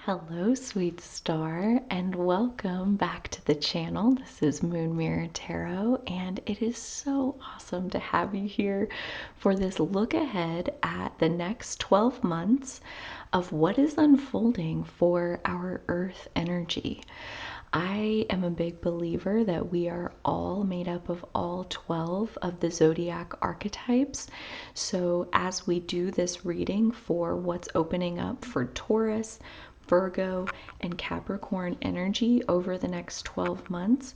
Hello, sweet star, and welcome back to the channel. This is Moon Mirror Tarot, and it is so awesome to have you here for this look ahead at the next 12 months of what is unfolding for our Earth energy. I am a big believer that we are all made up of all 12 of the zodiac archetypes. So, as we do this reading for what's opening up for Taurus, Virgo, and Capricorn energy over the next 12 months,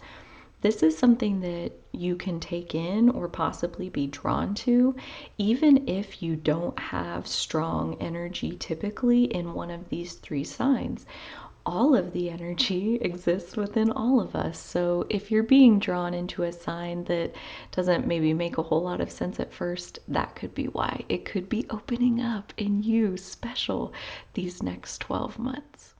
this is something that you can take in or possibly be drawn to, even if you don't have strong energy typically in one of these three signs. All of the energy exists within all of us. So if you're being drawn into a sign that doesn't maybe make a whole lot of sense at first, that could be why. It could be opening up in you special these next 12 months.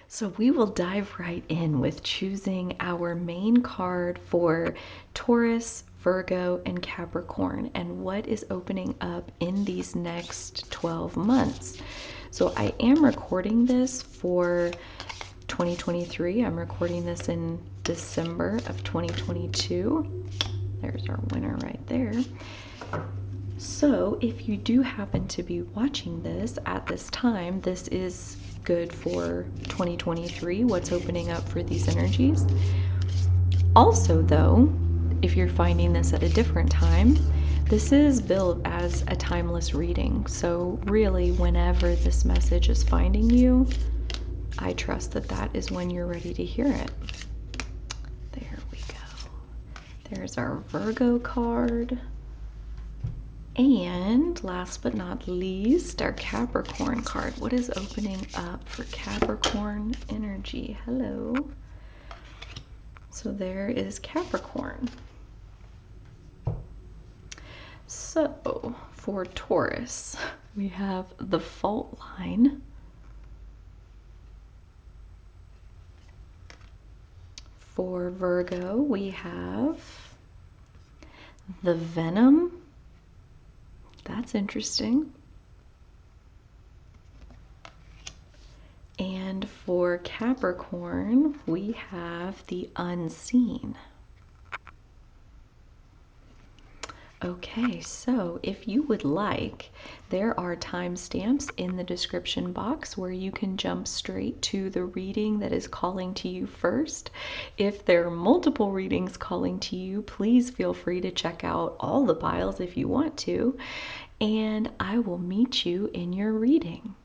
So we will dive right in with choosing our main card for Taurus, Virgo, and Capricorn and what is opening up in these next 12 months. So I am recording this for 2023. I'm recording this in December of 2022. There's our winner right there. So if you do happen to be watching this at this time, this is good for 2023, what's opening up for these energies. Also, though, if you're finding this at a different time, this is billed as a timeless reading. So really, whenever this message is finding you, I trust that that is when you're ready to hear it. There we go. There's our Virgo card. And last but not least, our Capricorn card. What is opening up for Capricorn energy? Hello. So there is Capricorn. So for Taurus, we have the fault line. For Virgo, we have the Venom. That's interesting. And for Capricorn, we have the unseen. Okay, so if you would like, there are timestamps in the description box where you can jump straight to the reading that is calling to you first. If there are multiple readings calling to you, please feel free to check out all the piles if you want to, and I will meet you in your reading.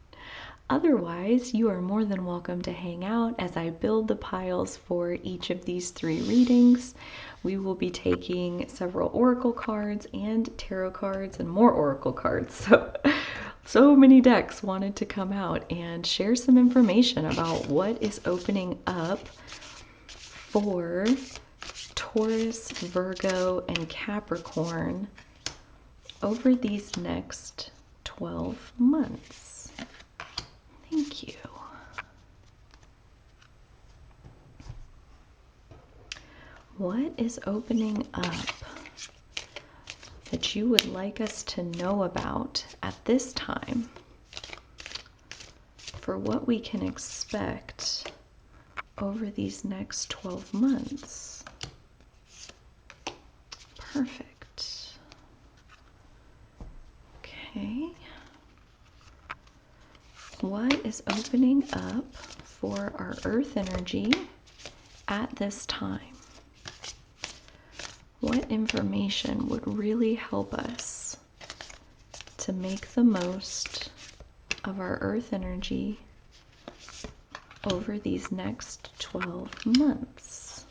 Otherwise, you are more than welcome to hang out as I build the piles for each of these three readings. We will be taking several oracle cards and tarot cards and more oracle cards. So many decks wanted to come out and share some information about what is opening up for Taurus, Virgo, and Capricorn over these next 12 months. Thank you. What is opening up that you would like us to know about at this time for what we can expect over these next 12 months? Perfect. Okay. What is opening up for our earth energy at this time? What information would really help us to make the most of our earth energy over these next 12 months?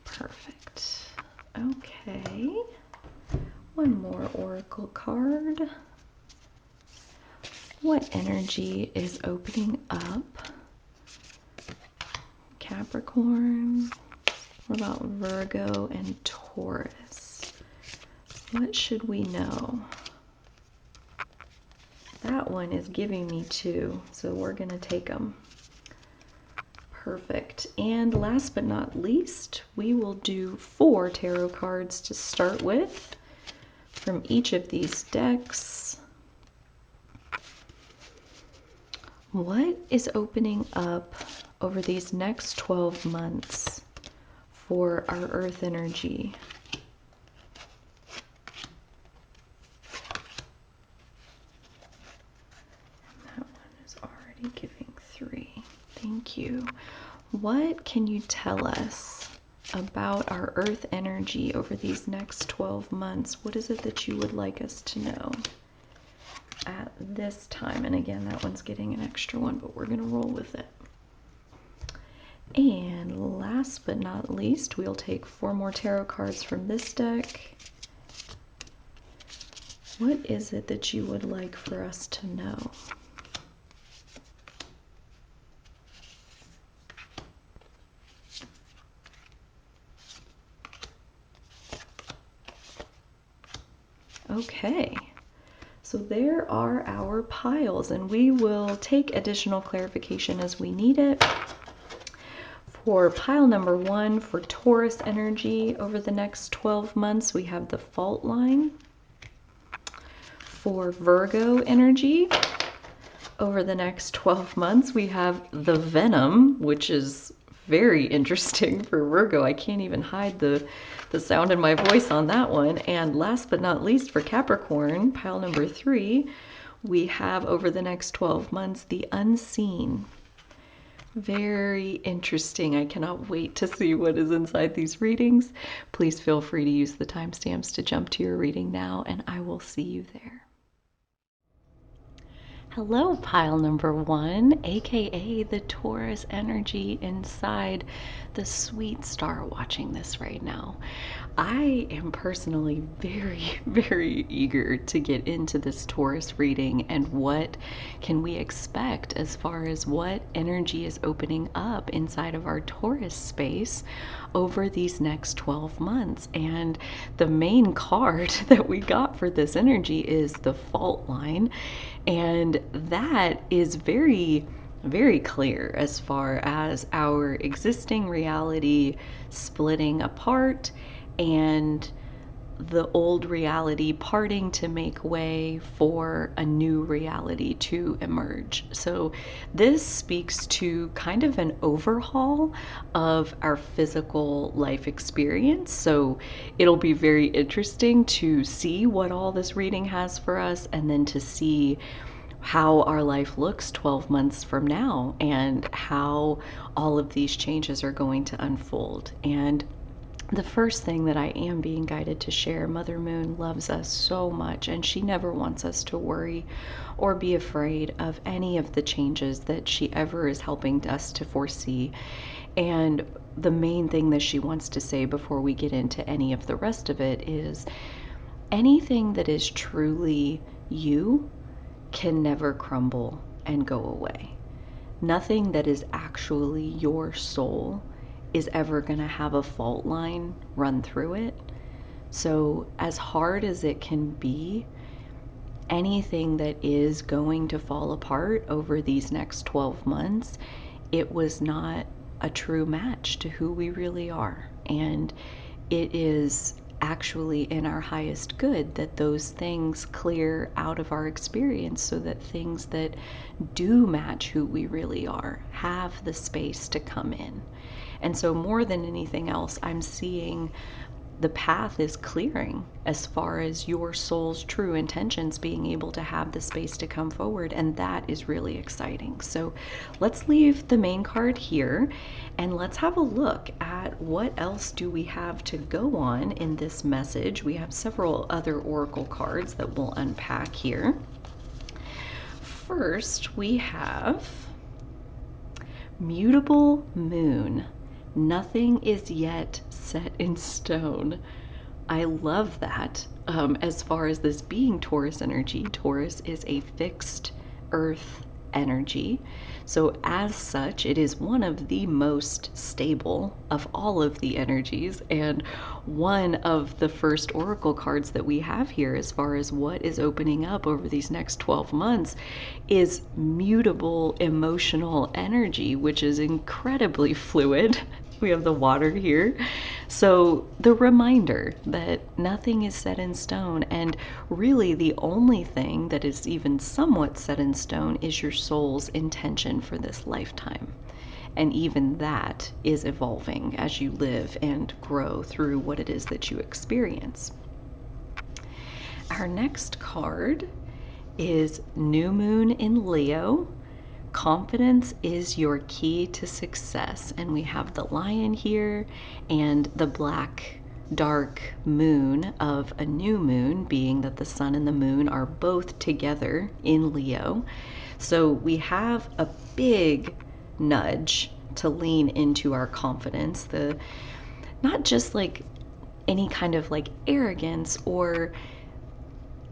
Perfect. Okay. One more oracle card. What energy is opening up? Capricorn. What about Virgo and Taurus? What should we know that one is giving me 2, so we're going to take them. Perfect. And last but not least, we will do 4 tarot cards to start with from each of these decks. What is opening up over these next 12 months for our Earth energy? That one is already giving 3. Thank you. What can you tell us about our Earth energy over these next 12 months? What is it that you would like us to know at this time? And again, that one's getting an extra one, but we're going to roll with it. And last but not least, we'll take 4 more tarot cards from this deck. What is it that you would like for us to know? Okay, so there are our piles, and we will take additional clarification as we need it. For pile number 1, for Taurus energy over the next 12 months, we have the Faultline. For Virgo energy over the next 12 months, we have the Venom, which is very interesting for Virgo. I can't even hide the sound in my voice on that one. And last but not least, for Capricorn, pile number 3, we have over the next 12 months the Unseen. Very interesting. I cannot wait to see what is inside these readings. Please feel free to use the timestamps to jump to your reading now, and I will see you there. Hello, pile number 1, aka the Taurus energy inside the sweet star watching this right now. I am personally very, very eager to get into this Taurus reading and what can we expect as far as what energy is opening up inside of our Taurus space over these next 12 months. And the main card that we got for this energy is the Faultline, and that is very, very clear as far as our existing reality splitting apart and the old reality parting to make way for a new reality to emerge. So this speaks to kind of an overhaul of our physical life experience. So it'll be very interesting to see what all this reading has for us, and then to see how our life looks 12 months from now and how all of these changes are going to unfold. And the first thing that I am being guided to share, Mother Moon loves us so much, and she never wants us to worry or be afraid of any of the changes that she ever is helping us to foresee. And the main thing that she wants to say before we get into any of the rest of it is anything that is truly you can never crumble and go away. Nothing that is actually your soul is ever going to have a fault line run through it. So as hard as it can be, anything that is going to fall apart over these next 12 months, it was not a true match to who we really are. And it is actually in our highest good that those things clear out of our experience, so that things that do match who we really are have the space to come in. And so more than anything else, I'm seeing the path is clearing as far as your soul's true intentions being able to have the space to come forward, and that is really exciting. So let's leave the main card here and let's have a look at what else do we have to go on in this message. We have several other oracle cards that we'll unpack here. First, we have Mutable Moon. Nothing is yet set in stone. I love that. As far as this being Taurus energy, Taurus is a fixed earth energy. So as such, it is one of the most stable of all of the energies, and one of the first oracle cards that we have here as far as what is opening up over these next 12 months is mutable emotional energy, which is incredibly fluid. We have the water here. So the reminder that nothing is set in stone, and really the only thing that is even somewhat set in stone is your soul's intention for this lifetime. And even that is evolving as you live and grow through what it is that you experience. Our next card is New Moon in Leo. Confidence is your key to success. And we have the lion here and the black dark moon of a new moon, being that the sun and the moon are both together in Leo. So we have a big nudge to lean into our confidence, the not just like any kind of like arrogance or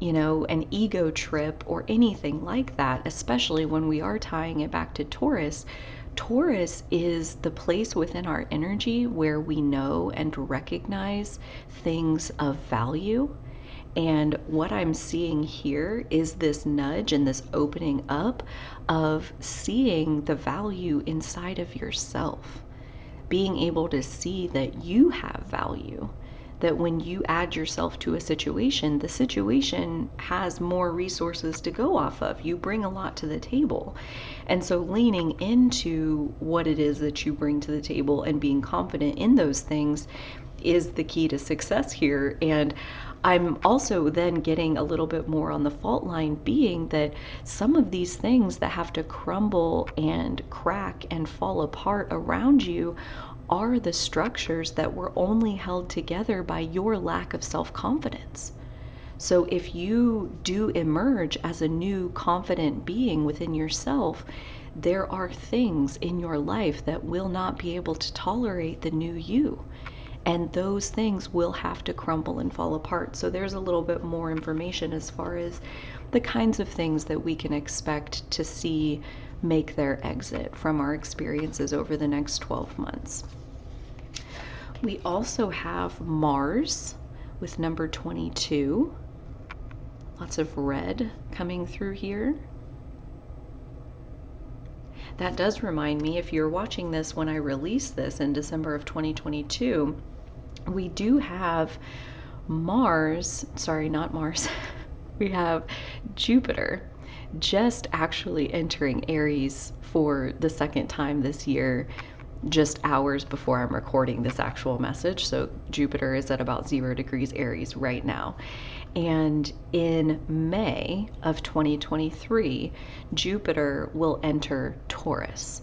an ego trip or anything like that, especially when we are tying it back to Taurus. Taurus is the place within our energy where we know and recognize things of value. And what I'm seeing here is this nudge and this opening up of seeing the value inside of yourself, being able to see that you have value, that when you add yourself to a situation, the situation has more resources to go off of. You bring a lot to the table. And so leaning into what it is that you bring to the table and being confident in those things is the key to success here. And I'm also then getting a little bit more on the fault line, being that some of these things that have to crumble and crack and fall apart around you are the structures that were only held together by your lack of self-confidence. So if you do emerge as a new confident being within yourself, there are things in your life that will not be able to tolerate the new you. And those things will have to crumble and fall apart. So there's a little bit more information as far as the kinds of things that we can expect to see make their exit from our experiences over the next 12 months. We also have Mars with number 22. Lots of red coming through here. That does remind me, if you're watching this when I release this in December of 2022, we do have we have Jupiter just actually entering Aries for the second time this year, just hours before I'm recording this actual message. So Jupiter is at about 0 degrees Aries right now. And in May of 2023, Jupiter will enter Taurus.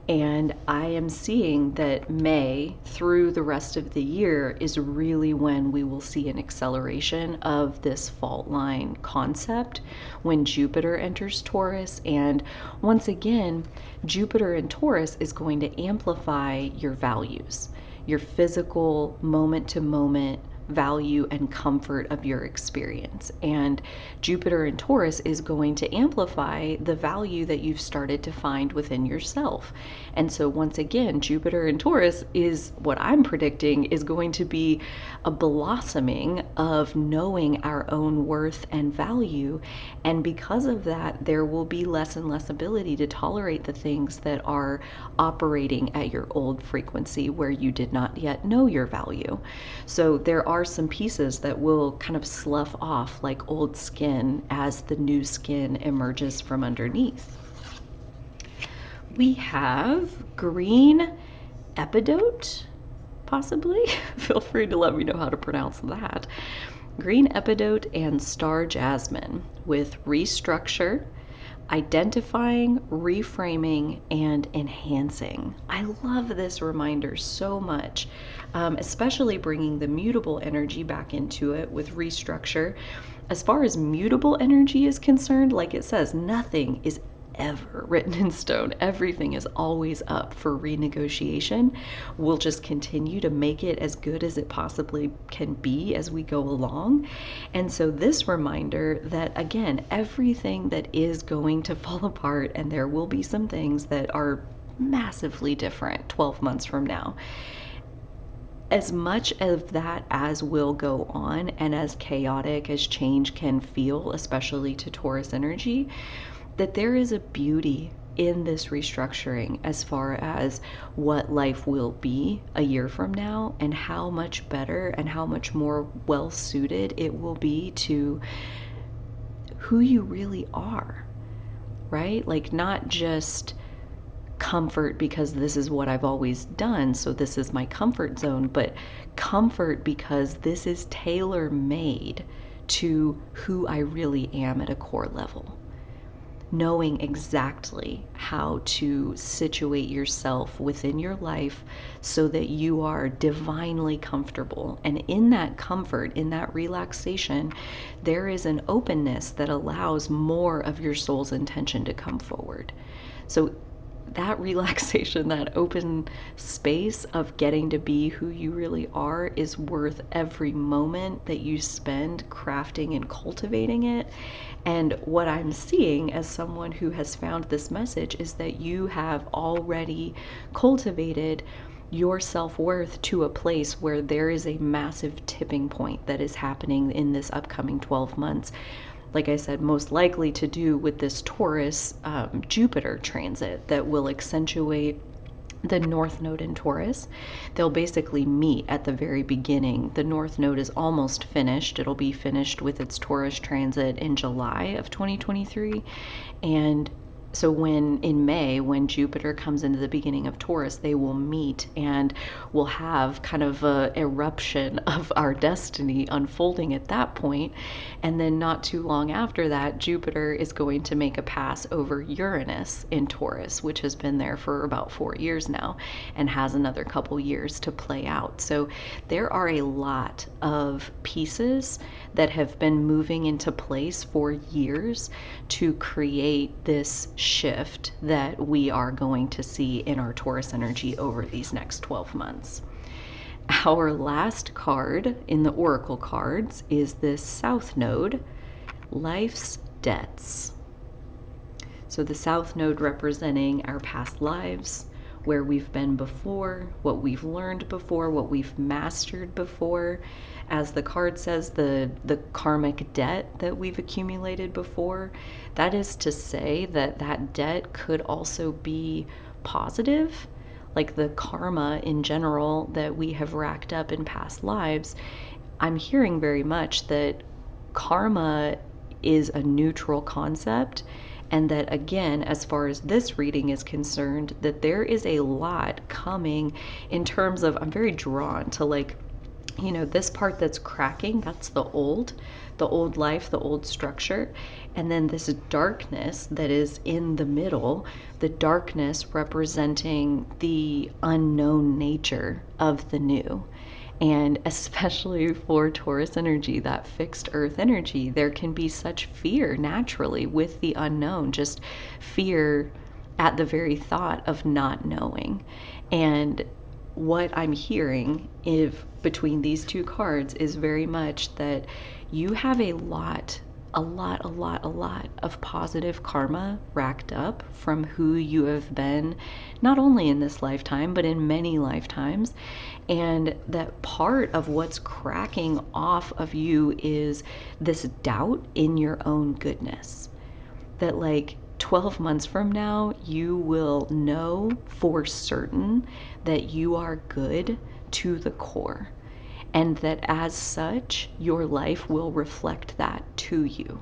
And I am seeing that May through the rest of the year is really when we will see an acceleration of this fault line concept when Jupiter enters Taurus. And once again, Jupiter in Taurus is going to amplify your values, your physical moment to moment value and comfort of your experience. And Jupiter in Taurus is going to amplify the value that you've started to find within yourself. And so once again, Jupiter in Taurus is what I'm predicting is going to be a blossoming of knowing our own worth and value. And because of that, there will be less and less ability to tolerate the things that are operating at your old frequency where you did not yet know your value. So there are some pieces that will kind of slough off like old skin as the new skin emerges from underneath. We have green epidote, possibly. Feel free to let me know how to pronounce that. Green epidote and star jasmine with restructure, identifying, reframing, and enhancing. I love this reminder so much, especially bringing the mutable energy back into it with restructure. As far as mutable energy is concerned, like it says, nothing is ever written in stone. Everything is always up for renegotiation. We'll just continue to make it as good as it possibly can be as we go along. And so this reminder that, again, everything that is going to fall apart, and there will be some things that are massively different 12 months from now. As much of that as will go on, and as chaotic as change can feel, especially to Taurus energy, that there is a beauty in this restructuring as far as what life will be a year from now, and how much better and how much more well suited it will be to who you really are, right? Like, not just comfort because this is what I've always done, so this is my comfort zone, but comfort because this is tailor made to who I really am at a core level. Knowing exactly how to situate yourself within your life so that you are divinely comfortable. And in that comfort, in that relaxation, there is an openness that allows more of your soul's intention to come forward. So that relaxation, that open space of getting to be who you really are, is worth every moment that you spend crafting and cultivating it. And what I'm seeing as someone who has found this message is that you have already cultivated your self-worth to a place where there is a massive tipping point that is happening in this upcoming 12 months. Like I said, most likely to do with this Taurus Jupiter transit that will accentuate the North Node in Taurus. They'll basically meet at the very beginning. The North Node is almost finished. It'll be finished with its Taurus transit in July of 2023. And so in May, when Jupiter comes into the beginning of Taurus, they will meet and we'll have kind of a eruption of our destiny unfolding at that point. And then not too long after that, Jupiter is going to make a pass over Uranus in Taurus, which has been there for about 4 years now and has another couple years to play out. So there are a lot of pieces that have been moving into place for years to create this shift that we are going to see in our Taurus energy over these next 12 months. Our last card in the Oracle cards is this South Node, Life's Debts. So the South Node representing our past lives, where we've been before, what we've learned before, what we've mastered before. As the card says, the karmic debt that we've accumulated before. That is to say that that debt could also be positive, like the karma in general that we have racked up in past lives. I'm hearing very much that karma is a neutral concept, and that, again, as far as this reading is concerned, that there is a lot coming in terms of, I'm very drawn to, like, you know, this part that's cracking, that's the old life, the old structure. And then this darkness that is in the middle, the darkness representing the unknown nature of the new. And especially for Taurus energy, that fixed earth energy, there can be such fear naturally with the unknown, just fear at the very thought of not knowing. And what I'm hearing if between these two cards is very much that you have a lot of positive karma racked up from who you have been, not only in this lifetime, but in many lifetimes. And that part of what's cracking off of you is this doubt in your own goodness. That, like, 12 months from now, you will know for certain that you are good to the core. And that as such, your life will reflect that to you.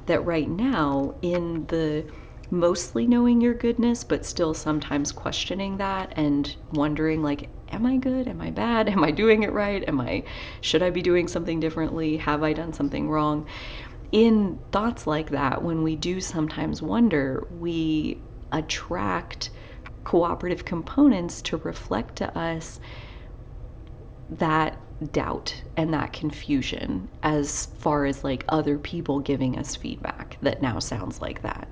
That right now, in the mostly knowing your goodness, but still sometimes questioning that and wondering, like, am I good? Am I bad? Am I doing it right? Should I be doing something differently? Have I done something wrong? In thoughts like that, when we do sometimes wonder, we attract cooperative components to reflect to us that doubt and that confusion, as far as like other people giving us feedback that now sounds like that.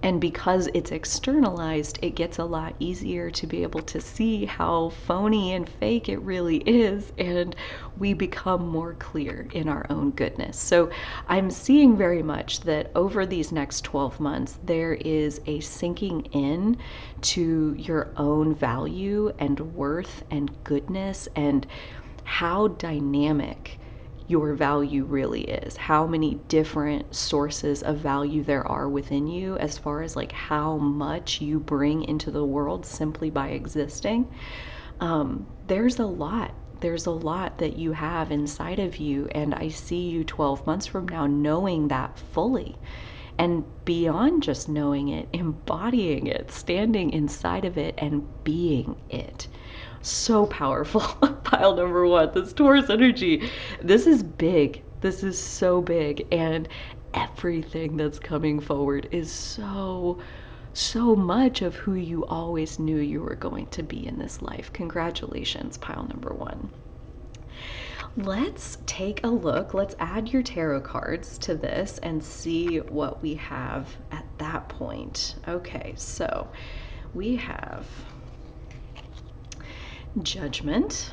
And because it's externalized, it gets a lot easier to be able to see how phony and fake it really is, and we become more clear in our own goodness. So I'm seeing very much that over these next 12 months, there is a sinking in to your own value and worth and goodness, and how dynamic your value really is, how many different sources of value there are within you, as far as like how much you bring into the world simply by existing. There's a lot. There's a lot that you have inside of you, and I see you 12 months from now knowing that fully. And beyond just knowing it, embodying it, standing inside of it, and being it. So powerful. Pile number one, this Taurus energy. This is big. This is so big. And everything that's coming forward is so much of who you always knew you were going to be in this life. Congratulations, pile number one. Let's take a look. Let's add your tarot cards to this and see what we have at that point. Okay, so we have Judgment,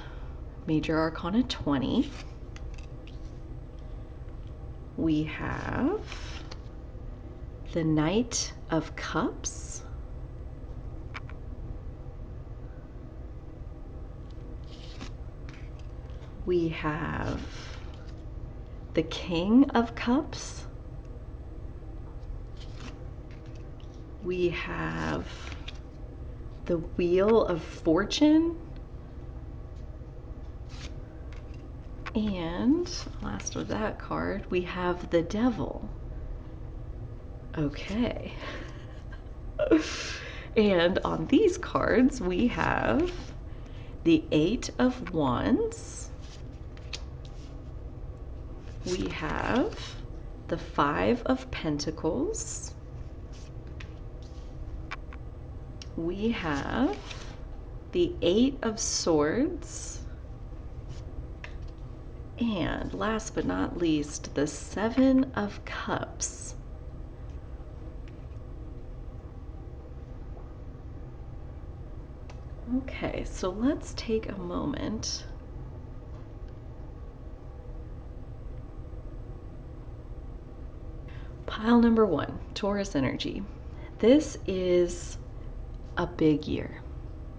Major Arcana 20. We have the Knight of Cups. We have the King of Cups. We have the Wheel of Fortune. And last of that card, we have the Devil. Okay. And on these cards, we have the Eight of Wands. We have the Five of Pentacles. We have the Eight of Swords. And last but not least, the Seven of Cups. Okay, so let's take a moment. Pile number one, Taurus energy. This is a big year.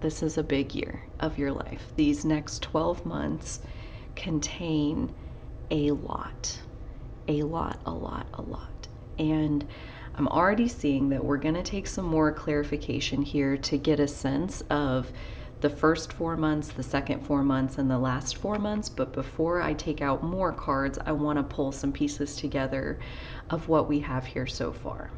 This is a big year of your life. These next 12 months contain a lot. And I'm already seeing that we're going to take some more clarification here to get a sense of the first 4 months, the second 4 months, and the last 4 months. But before I take out more cards, I want to pull some pieces together of what we have here so far.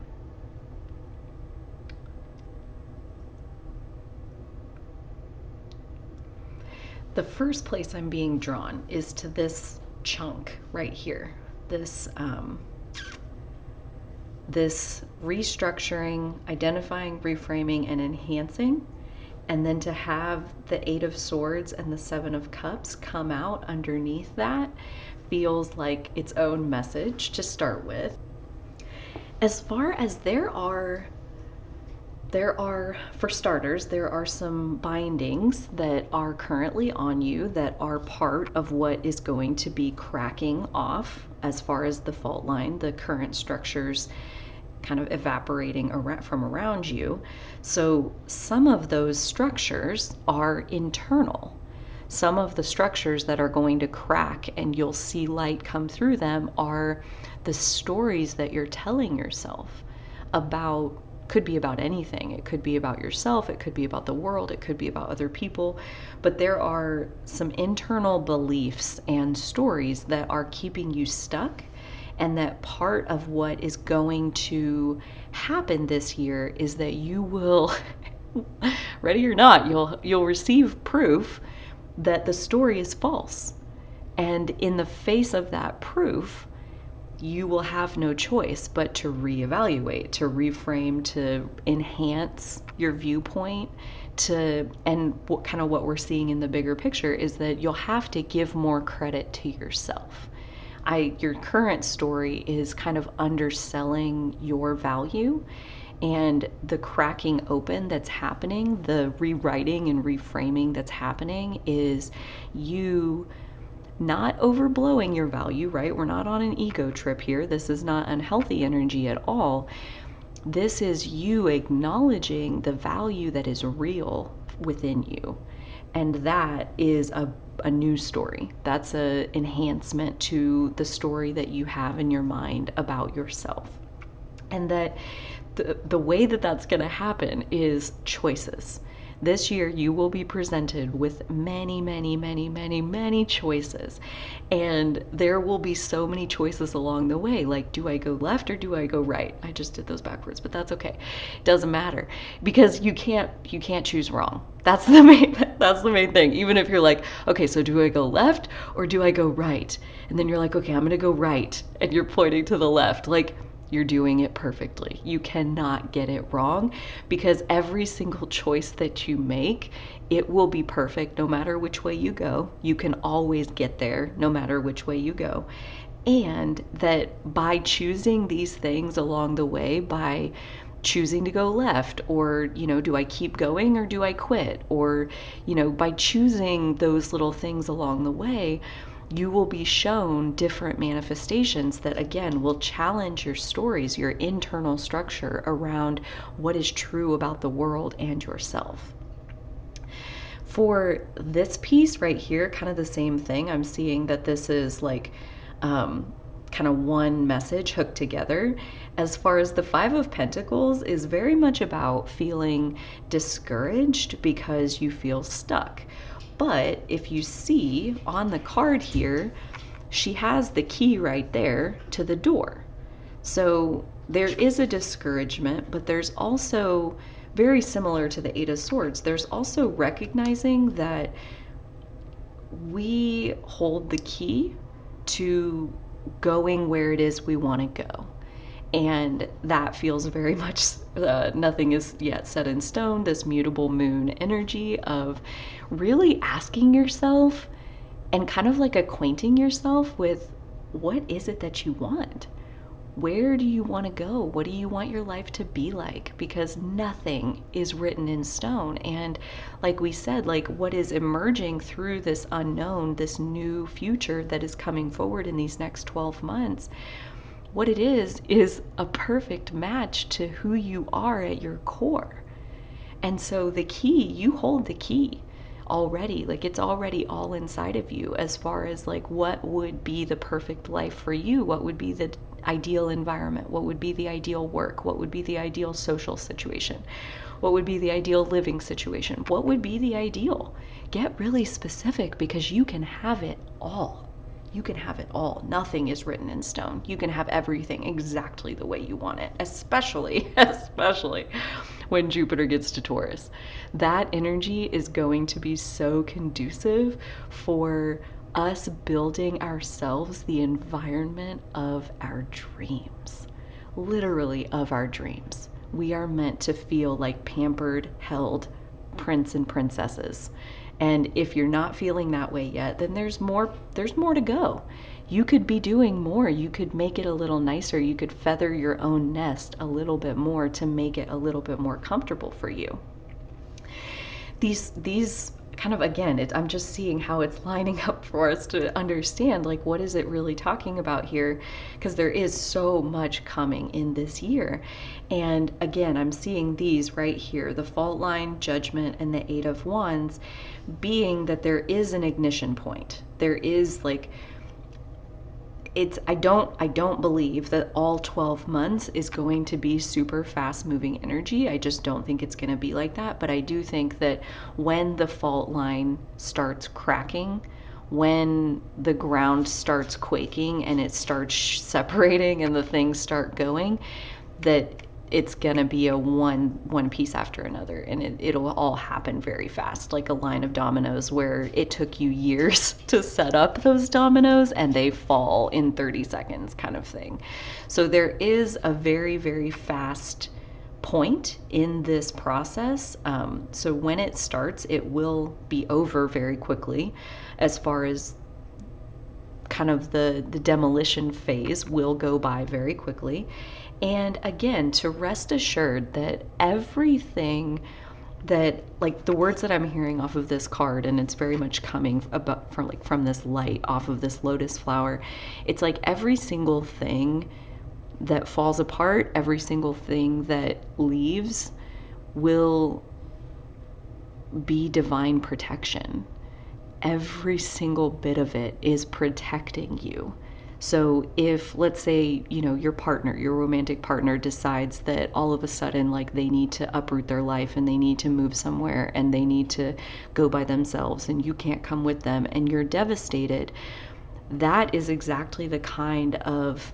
The first place I'm being drawn is to this chunk right here, this this restructuring, identifying, reframing, and enhancing, and then to have the Eight of Swords and the Seven of Cups come out underneath that feels like its own message to start with. As far as there are, for starters, there are some bindings that are currently on you that are part of what is going to be cracking off as far as the fault line, the current structures kind of evaporating from around you. So some of those structures are internal. Some of the structures that are going to crack and you'll see light come through them are the stories that you're telling yourself about. Could be about anything. It could be about yourself, it could be about the world, it could be about other people, but there are some internal beliefs and stories that are keeping you stuck, and that part of what is going to happen this year is that you will ready or not, you'll receive proof that the story is false. And in the face of that proof, you will have no choice but to reevaluate, to reframe, to enhance your viewpoint, and what we're seeing in the bigger picture is that you'll have to give more credit to yourself. Your current story is kind of underselling your value, And the cracking open that's happening, the rewriting and reframing that's happening, is you not overblowing your value, right? We're not on an ego trip here. This is not unhealthy energy at all. This is you acknowledging the value that is real within you. And that is a new story. That's an enhancement to the story that you have in your mind about yourself. And that the way that that's going to happen is choices. This year, you will be presented with many, many, many, many, many choices. And there will be so many choices along the way. Like, do I go left or do I go right? I just did those backwards, but that's okay. Doesn't matter, because you can't choose wrong. That's the main thing. Even if you're like, okay, so do I go left or do I go right? And then you're like, okay, I'm going to go right. And you're pointing to the left. Like, you're doing it perfectly. You cannot get it wrong, because every single choice that you make, it will be perfect no matter which way you go. You can always get there no matter which way you go. And that by choosing these things along the way, by choosing to go left, or, do I keep going or do I quit? Or, by choosing those little things along the way, you will be shown different manifestations that, again, will challenge your stories, your internal structure around what is true about the world and yourself. For this piece right here, kind of the same thing. I'm seeing that this is like kind of one message hooked together. As far as the Five of Pentacles is very much about feeling discouraged because you feel stuck. But if you see on the card here, she has the key right there to the door. So there is a discouragement, but there's also, very similar to the Eight of Swords, there's also recognizing that we hold the key to going where it is we want to go. And that feels very much, nothing is yet set in stone, this mutable moon energy of really asking yourself and kind of like acquainting yourself with, what is it that you want? Where do you want to go? What do you want your life to be like? Because nothing is written in stone. And like we said, like what is emerging through this unknown, this new future that is coming forward in these next 12 months, what it is a perfect match to who you are at your core. And so the key, you hold the key already. Like it's already all inside of you, as far as like what would be the perfect life for you, what would be the ideal environment, what would be the ideal work, what would be the ideal social situation, what would be the ideal living situation, what would be the ideal. Get really specific, because you can have it all. You can have it all. Nothing is written in stone. You can have everything exactly the way you want it, especially when Jupiter gets to Taurus. That energy is going to be so conducive for us building ourselves the environment of our dreams, literally of our dreams. We are meant to feel like pampered, held prince and princesses. And if you're not feeling that way yet, then there's more to go. You could be doing more. You could make it a little nicer. You could feather your own nest a little bit more to make it a little bit more comfortable for you. These kind of, again, I'm just seeing how it's lining up for us to understand, like, what is it really talking about here? Because there is so much coming in this year. And again, I'm seeing these right here, the Faultline, Judgment, and the Eight of Wands, being that there is an ignition point. There is like, I don't believe that all 12 months is going to be super fast moving energy. I just don't think it's going to be like that. But I do think that when the fault line starts cracking, when the ground starts quaking and it starts separating and the things start going, that it's gonna be a one piece after another, and it'll all happen very fast, like a line of dominoes where it took you years to set up those dominoes and they fall in 30 seconds kind of thing. So there is a very, very fast point in this process. So when it starts, it will be over very quickly. As far as kind of the demolition phase will go by very quickly. And again, to rest assured that everything that, like, the words that I'm hearing off of this card, and it's very much coming about from this light off of this lotus flower, it's like every single thing that falls apart, every single thing that leaves will be divine protection. Every single bit of it is protecting you. So if, let's say, your partner, your romantic partner decides that all of a sudden, like, they need to uproot their life and they need to move somewhere and they need to go by themselves and you can't come with them and you're devastated, that is exactly the kind of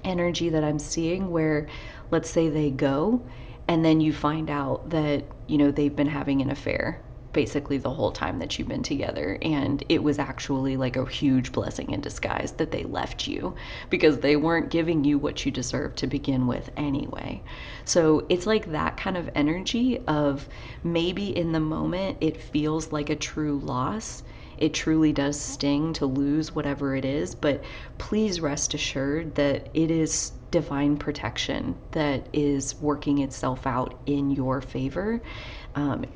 energy that I'm seeing where, let's say they go and then you find out that, they've been having an affair basically the whole time that you've been together, and it was actually like a huge blessing in disguise that they left you because they weren't giving you what you deserved to begin with anyway. So it's like that kind of energy of, maybe in the moment it feels like a true loss. It truly does sting to lose whatever it is, but please rest assured that it is divine protection that is working itself out in your favor.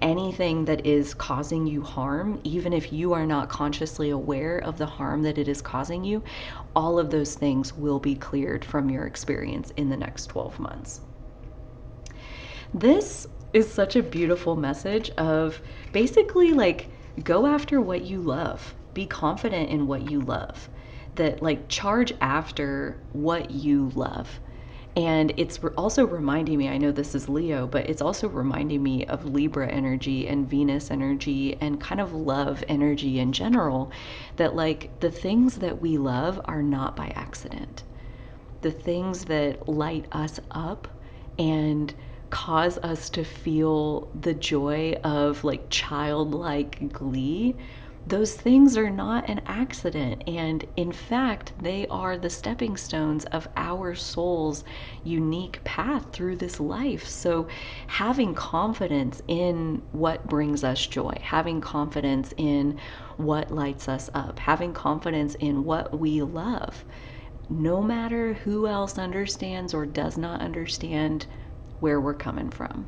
Anything that is causing you harm, even if you are not consciously aware of the harm that it is causing you, all of those things will be cleared from your experience in the next 12 months. This is such a beautiful message of basically, like, go after what you love. Be confident in what you love. That, like, charge after what you love. And it's also reminding me, I know this is Leo, but it's also reminding me of Libra energy and Venus energy and kind of love energy in general, that, like, the things that we love are not by accident. The things that light us up and cause us to feel the joy of, like, childlike glee, those things are not an accident. And in fact, they are the stepping stones of our soul's unique path through this life. So having confidence in what brings us joy, having confidence in what lights us up, having confidence in what we love, no matter who else understands or does not understand where we're coming from.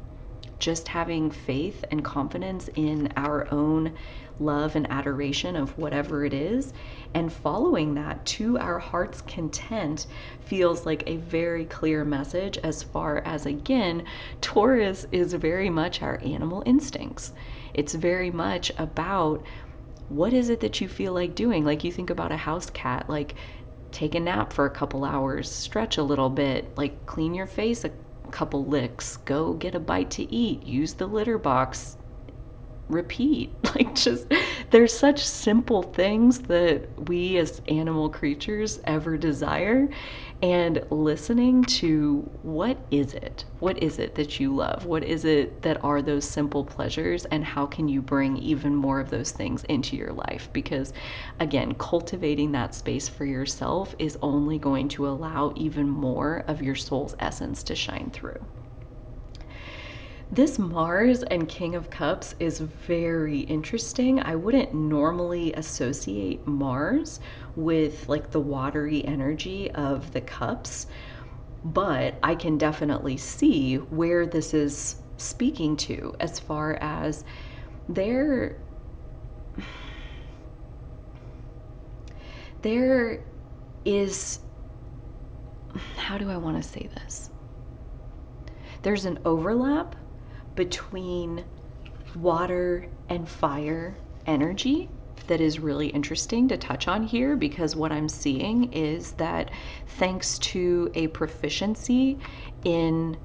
Just having faith and confidence in our own love and adoration of whatever it is, and following that to our heart's content, feels like a very clear message as far as, again, Taurus is very much our animal instincts. It's very much about, what is it that you feel like doing? Like, you think about a house cat, like, take a nap for a couple hours, stretch a little bit, like, clean your face a couple licks, go get a bite to eat, use the litter box, repeat. Like, just, there's such simple things that we as animal creatures ever desire, and listening to what is it that you love, what is it that are those simple pleasures, and how can you bring even more of those things into your life, because again, cultivating that space for yourself is only going to allow even more of your soul's essence to shine through. This Mars and King of Cups is very interesting. I wouldn't normally associate Mars with, like, the watery energy of the cups, but I can definitely see where this is speaking to, as far as there is, how do I want to say this? There's an overlap between water and fire energy that is really interesting to touch on here, because what I'm seeing is that thanks to a proficiency in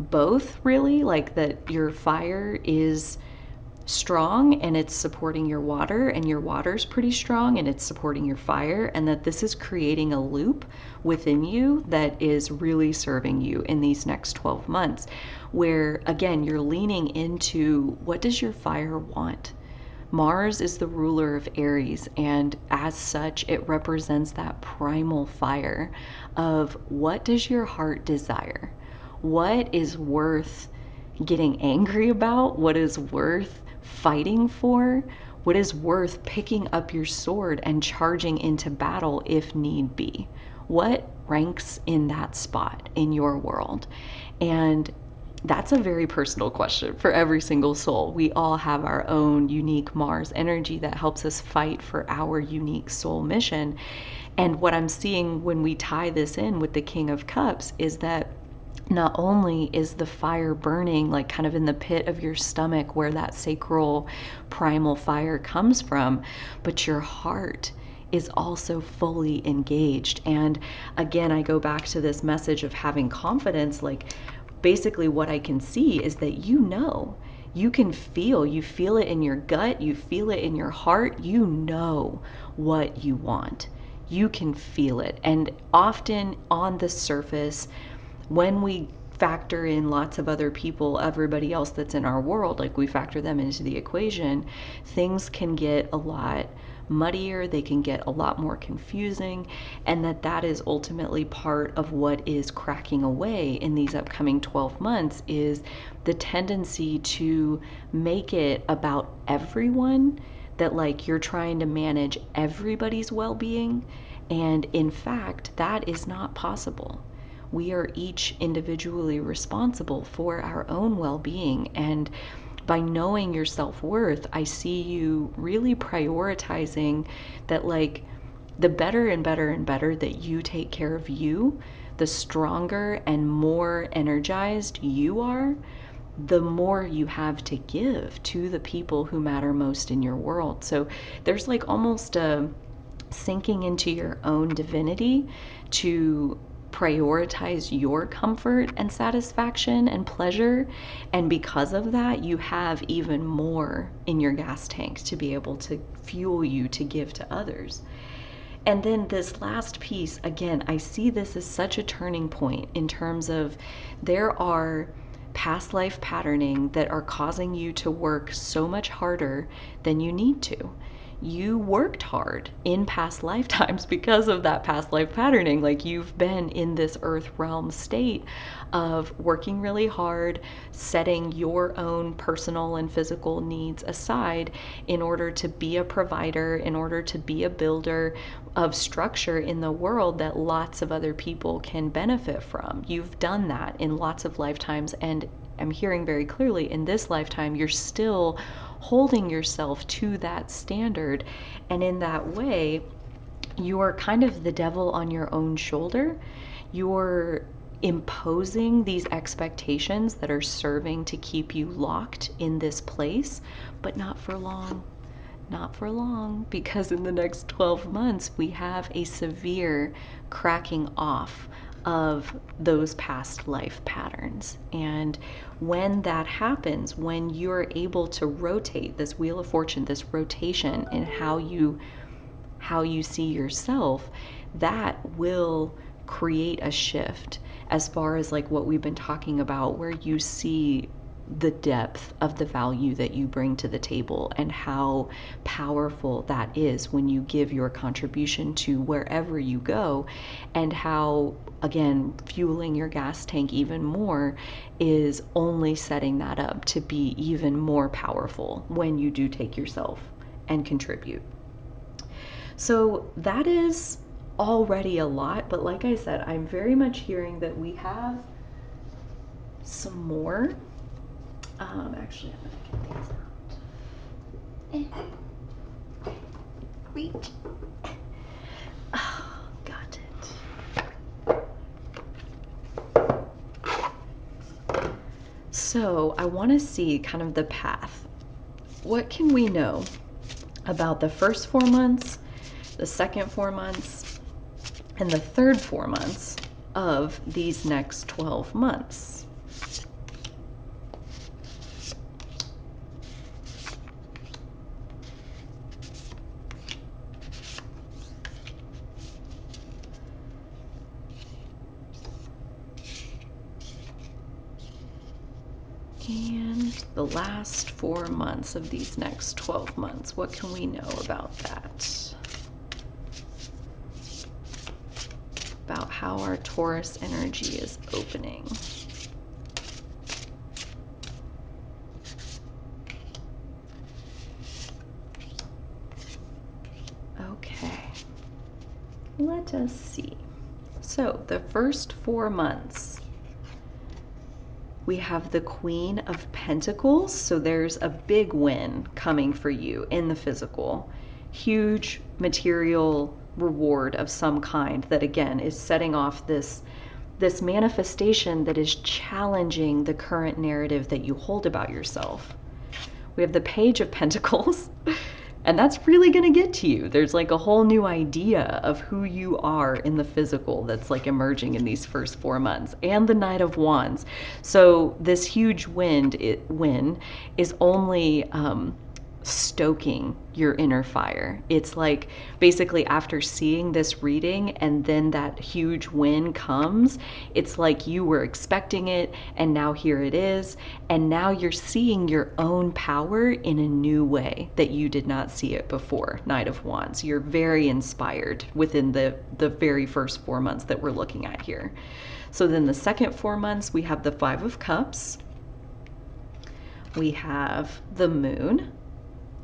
both, really, like, that your fire is strong and it's supporting your water, and your water's pretty strong and it's supporting your fire, and that this is creating a loop within you that is really serving you in these next 12 months, where, again, you're leaning into, what does your fire want? Mars is the ruler of Aries, and as such, it represents that primal fire of, what does your heart desire? What is worth getting angry about? What is worth fighting for? What is worth picking up your sword and charging into battle if need be? what ranks in that spot in your world? And that's a very personal question for every single soul. We all have our own unique Mars energy that helps us fight for our unique soul mission. And what I'm seeing when we tie this in with the King of Cups is that not only is the fire burning, like kind of in the pit of your stomach where that sacral primal fire comes from, but your heart is also fully engaged. And again, I go back to this message of having confidence. Like, basically, what I can see is that you can feel, you feel it in your gut, you feel it in your heart, you know what you want. You can feel it. And often on the surface, when we factor in lots of other people, everybody else that's in our world, like we factor them into the equation, things can get a lot muddier, they can get a lot more confusing, and that is ultimately part of what is cracking away in these upcoming 12 months is the tendency to make it about everyone, that like you're trying to manage everybody's well-being, and in fact that is not possible. We are each individually responsible for our own well-being. And by knowing your self-worth, I see you really prioritizing that, like, the better and better and better that you take care of you, the stronger and more energized you are, the more you have to give to the people who matter most in your world. So there's like almost a sinking into your own divinity to prioritize your comfort and satisfaction and pleasure. And because of that, you have even more in your gas tank to be able to fuel you to give to others. And then this last piece, again, I see this as such a turning point in terms of there are past life patterning that are causing you to work so much harder than you need to. You worked hard in past lifetimes because of that past life patterning. Like, you've been in this earth realm state of working really hard, setting your own personal and physical needs aside in order to be a provider, in order to be a builder of structure in the world that lots of other people can benefit from. You've done that in lots of lifetimes, and I'm hearing very clearly in this lifetime you're still holding yourself to that standard. And in that way, you're kind of the devil on your own shoulder. You're imposing these expectations that are serving to keep you locked in this place, but not for long. Not for long, because in the next 12 months, we have a severe cracking off of those past life patterns. And when that happens, when you're able to rotate this wheel of fortune, this rotation in how you see yourself, that will create a shift as far as like what we've been talking about, where you see the depth of the value that you bring to the table and how powerful that is when you give your contribution to wherever you go, and how, again, fueling your gas tank even more is only setting that up to be even more powerful when you do take yourself and contribute. So that is already a lot, but like I said, I'm very much hearing that we have some more. Actually, I'm gonna get these out. Reach. Oh, got it. So I want to see kind of the path. What can we know about the first 4 months, the second 4 months, and the third 4 months of these next 12 months? And the last 4 months of these next 12 months, what can we know about that? About how our Taurus energy is opening. Okay, let us see. So the first 4 months, we have the Queen of Pentacles. So there's a big win coming for you in the physical. Huge material reward of some kind that, again, is setting off this manifestation that is challenging the current narrative that you hold about yourself. We have the Page of Pentacles, and that's really going to get to you. There's like a whole new idea of who you are in the physical that's like emerging in these first 4 months. And the Knight of Wands. So this huge win is only stoking your inner fire. It's like basically after seeing this reading and then that huge win comes, it's like you were expecting it and now here it is, and now you're seeing your own power in a new way that you did not see it before. Knight of Wands. You're very inspired within the very first 4 months that we're looking at here. So then the second 4 months, we have the Five of Cups. We have the Moon,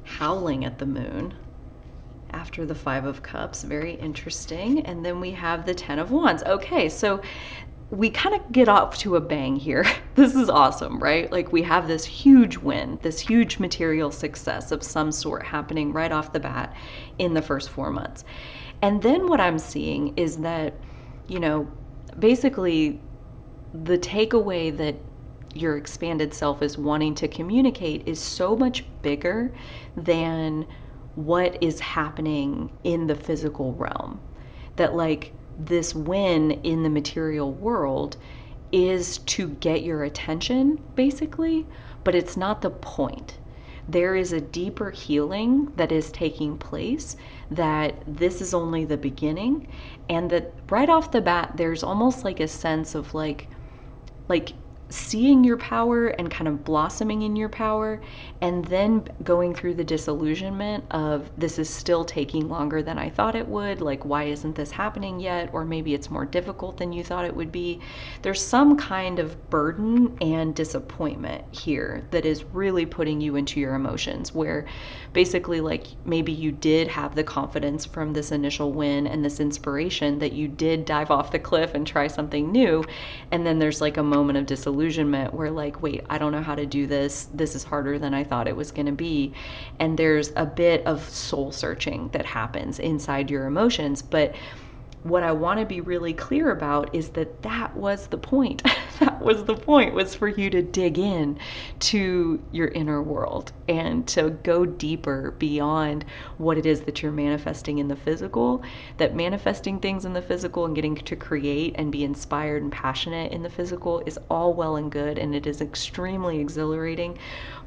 howling at the moon after the Five of Cups. Very interesting. And then we have the Ten of Wands. Okay, so we kind of get off to a bang here. This is awesome, right? Like we have this huge win, this huge material success of some sort happening right off the bat in the first 4 months. And then what I'm seeing is that, you know, basically the takeaway that your expanded self is wanting to communicate is so much bigger than what is happening in the physical realm. That like this win in the material world is to get your attention, basically, but it's not the point. There is a deeper healing that is taking place, that this is only the beginning, and that right off the bat, there's almost like a sense of like seeing your power and kind of blossoming in your power, and then going through the disillusionment of this is still taking longer than I thought it would. Like, why isn't this happening yet? Or maybe it's more difficult than you thought it would be. There's some kind of burden and disappointment here that is really putting you into your emotions, where basically like maybe you did have the confidence from this initial win and this inspiration that you did dive off the cliff and try something new, and then there's like a moment of disillusionment where like, wait, I don't know how to do this. This is harder than I thought it was going to be. And there's a bit of soul searching that happens inside your emotions. But what I want to be really clear about is that that was the point. That was the point, was for you to dig in to your inner world and to go deeper beyond what it is that you're manifesting in the physical. That manifesting things in the physical and getting to create and be inspired and passionate in the physical is all well and good, and it is extremely exhilarating,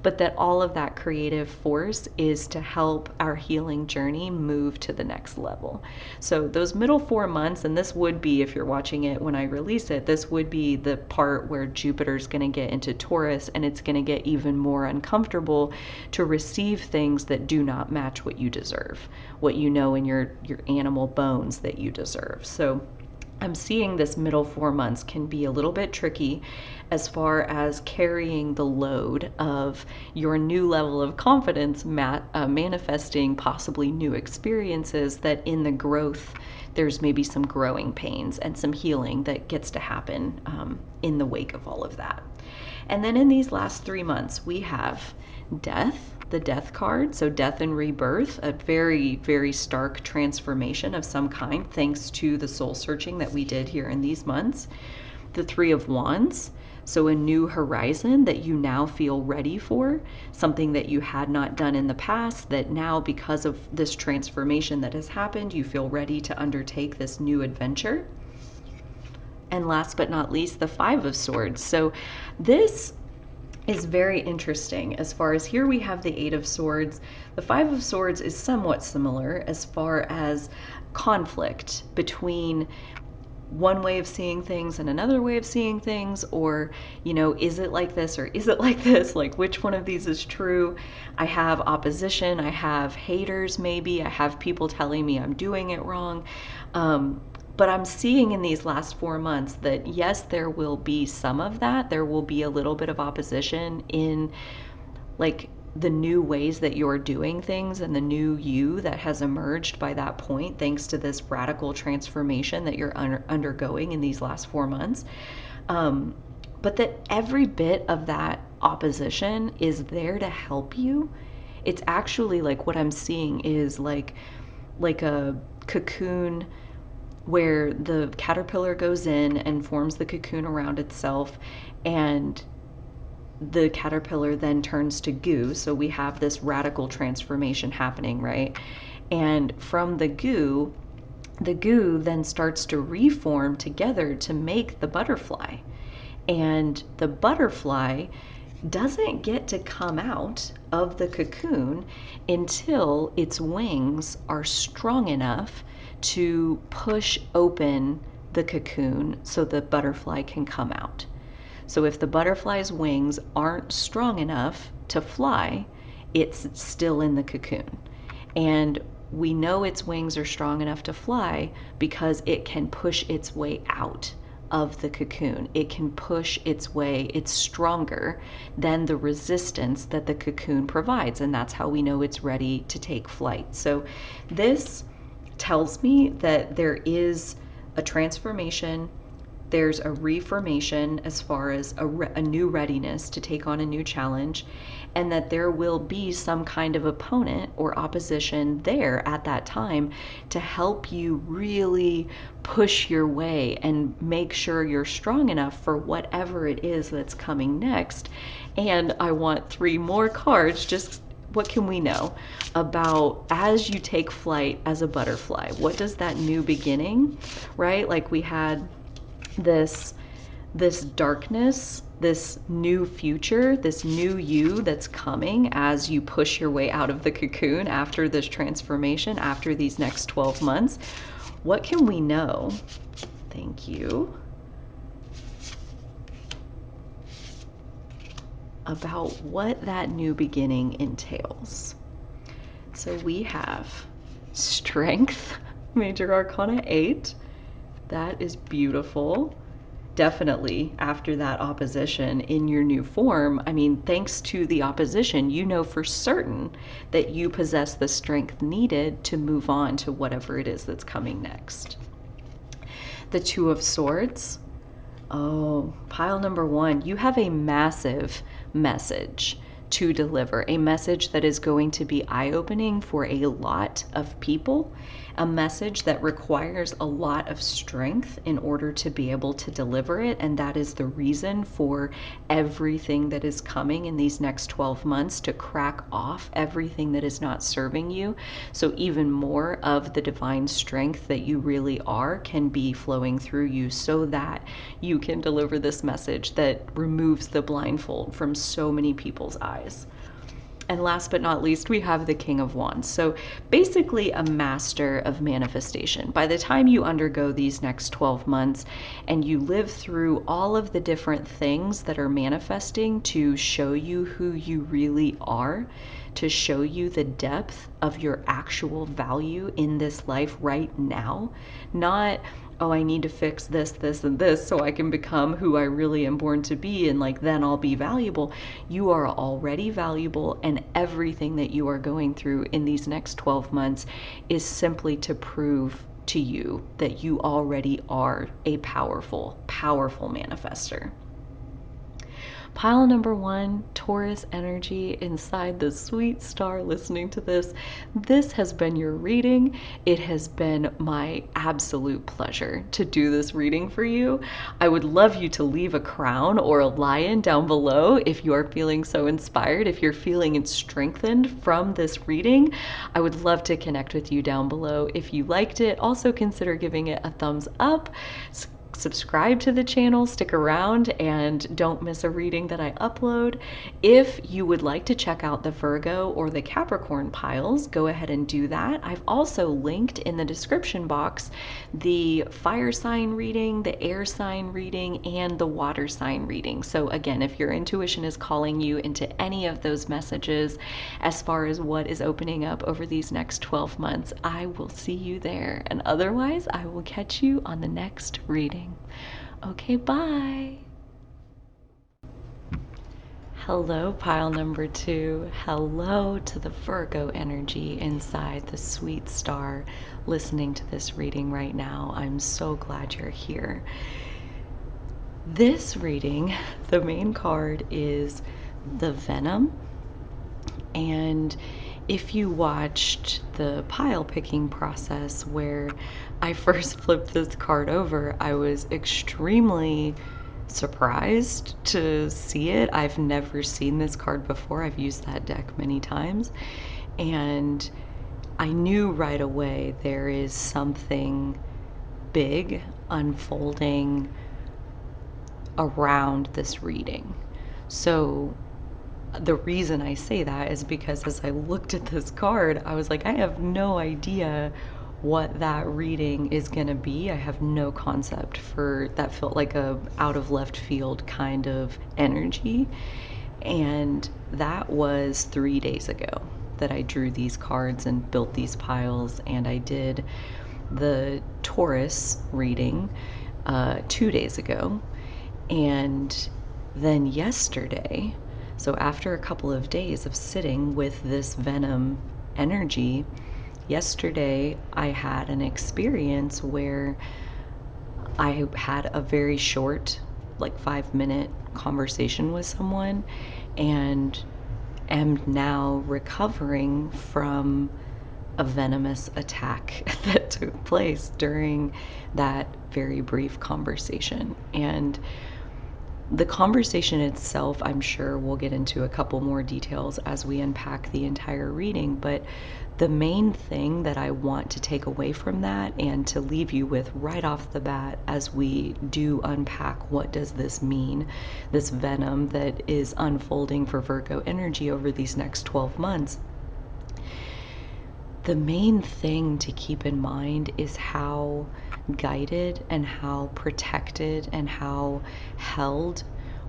but that all of that creative force is to help our healing journey move to the next level. So those middle 4 months, and this would be, if you're watching it when I release it, this would be the part where Jupiter's going to get into Taurus, and it's going to get even more uncomfortable to receive things that do not match what you deserve, what you know in your animal bones that you deserve. So I'm seeing this middle 4 months can be a little bit tricky as far as carrying the load of your new level of confidence, manifesting possibly new experiences, that in the growth there's maybe some growing pains and some healing that gets to happen in the wake of all of that. And then in these last 3 months, we have death, the Death card. So death and rebirth, a very, very stark transformation of some kind, thanks to the soul searching that we did here in these months. The Three of Wands. So a new horizon that you now feel ready for, something that you had not done in the past, that now, because of this transformation that has happened, you feel ready to undertake this new adventure. And last but not least, the Five of Swords. So this is very interesting as far as, here we have the Eight of Swords. The Five of Swords is somewhat similar as far as conflict between one way of seeing things and another way of seeing things, or, you know, is it like this or is it like this? Like, which one of these is true? I have opposition, I have haters, maybe I have people telling me I'm doing it wrong. But I'm seeing in these last 4 months that yes, there will be some of that. There will be a little bit of opposition in like the new ways that you're doing things and the new you that has emerged by that point, thanks to this radical transformation that you're undergoing in these last 4 months. But that every bit of that opposition is there to help you. It's actually like what I'm seeing is like a cocoon where the caterpillar goes in and forms the cocoon around itself, and the caterpillar then turns to goo. So we have this radical transformation happening, right? And from the goo then starts to reform together to make the butterfly. And the butterfly doesn't get to come out of the cocoon until its wings are strong enough to push open the cocoon so the butterfly can come out. So if the butterfly's wings aren't strong enough to fly, it's still in the cocoon. And we know its wings are strong enough to fly because it can push its way out of the cocoon. It can push its way, it's stronger than the resistance that the cocoon provides, and that's how we know it's ready to take flight. So this tells me that there is a transformation, there's a reformation as far as a new readiness to take on a new challenge, and that there will be some kind of opponent or opposition there at that time to help you really push your way and make sure you're strong enough for whatever it is that's coming next. And I want 3 more cards. Just what can we know about as you take flight as a butterfly? What does that new beginning, right? Like we had this darkness, this new future, this new you that's coming as you push your way out of the cocoon after this transformation, after these next 12 months. What can we know? Thank you. About what that new beginning entails. So we have Strength, Major Arcana 8. That is beautiful. Definitely after that opposition in your new form, I mean, thanks to the opposition, you know for certain that you possess the strength needed to move on to whatever it is that's coming next. The Two of Swords. Oh, pile number 1, you have a massive message to deliver, a message that is going to be eye-opening for a lot of people, a message that requires a lot of strength in order to be able to deliver it, and that is the reason for everything that is coming in these next 12 months, to crack off everything that is not serving you, so even more of the divine strength that you really are can be flowing through you, so that you can deliver this message that removes the blindfold from so many people's eyes. And last but not least, we have the King of Wands. So basically a master of manifestation. By the time you undergo these next 12 months and you live through all of the different things that are manifesting to show you who you really are, to show you the depth of your actual value in this life right now, not, oh, I need to fix this, this, and this so I can become who I really am born to be, and like then I'll be valuable. You are already valuable, and everything that you are going through in these next 12 months is simply to prove to you that you already are a powerful, powerful manifester. Pile number 1, Taurus energy inside the sweet star listening to this. This has been your reading. It has been my absolute pleasure to do this reading for you. I would love you to leave a crown or a lion down below if you are feeling so inspired, if you're feeling strengthened from this reading. I would love to connect with you down below. If you liked it, also consider giving it a thumbs up. Subscribe to the channel, stick around, and don't miss a reading that I upload. If you would like to check out the Virgo or the Capricorn piles, go ahead and do that. I've also linked in the description box the fire sign reading, the air sign reading, and the water sign reading. So again, if your intuition is calling you into any of those messages as far as what is opening up over these next 12 months, I will see you there. And otherwise, I will catch you on the next reading. Okay, bye. Hello, pile number 2. Hello to the Virgo energy inside the sweet star listening to this reading right now. I'm so glad you're here. This reading, the main card is the Venom. And if you watched the pile picking process where I first flipped this card over, I was extremely surprised to see it. I've never seen this card before. I've used that deck many times. And I knew right away there is something big unfolding around this reading. So the reason I say that is because as I looked at this card, I was like, I have no idea what that reading is going to be. I have no concept for that. Felt like a out of left field kind of energy. And that was 3 days ago that I drew these cards and built these piles, and I did the Taurus reading 2 days ago. And then yesterday, so after a couple of days of sitting with this Venom energy, yesterday I had an experience where I had a very short, like 5-minute conversation with someone, and am now recovering from a venomous attack that took place during that very brief conversation. And the conversation itself, I'm sure we'll get into a couple more details as we unpack the entire reading, but the main thing that I want to take away from that and to leave you with right off the bat as we do unpack what does this mean, this venom that is unfolding for Virgo energy over these next 12 months, the main thing to keep in mind is how guided and how protected and how held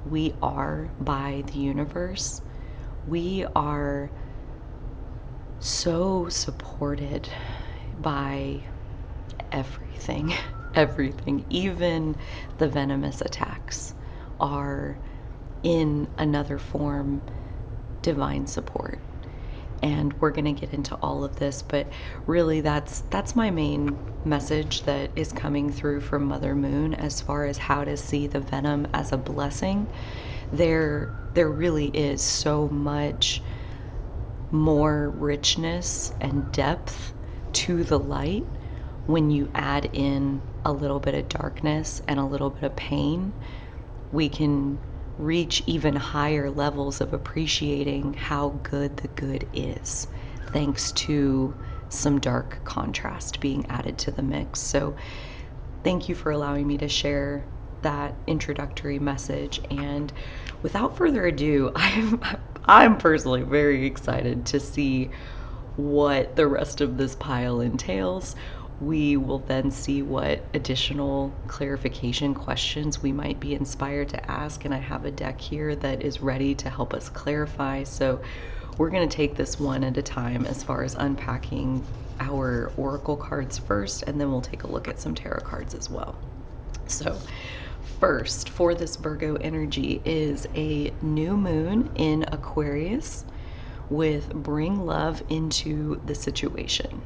we are by the universe. We are so supported by everything, everything. Even the venomous attacks are in another form divine support. And we're going to get into all of this, but really that's my main message that is coming through from Mother Moon as far as how to see the venom as a blessing. There really is so much more richness and depth to the light when you add in a little bit of darkness and a little bit of pain. We can reach even higher levels of appreciating how good the good is, thanks to some dark contrast being added to the mix. So thank you for allowing me to share that introductory message. And without further ado, I'm personally very excited to see what the rest of this pile entails. We will then see what additional clarification questions we might be inspired to ask, and I have a deck here that is ready to help us clarify. So we're going to take this one at a time as far as unpacking our oracle cards first, and then we'll take a look at some tarot cards as well. So first, for this Virgo energy is a new moon in Aquarius with bring love into the situation.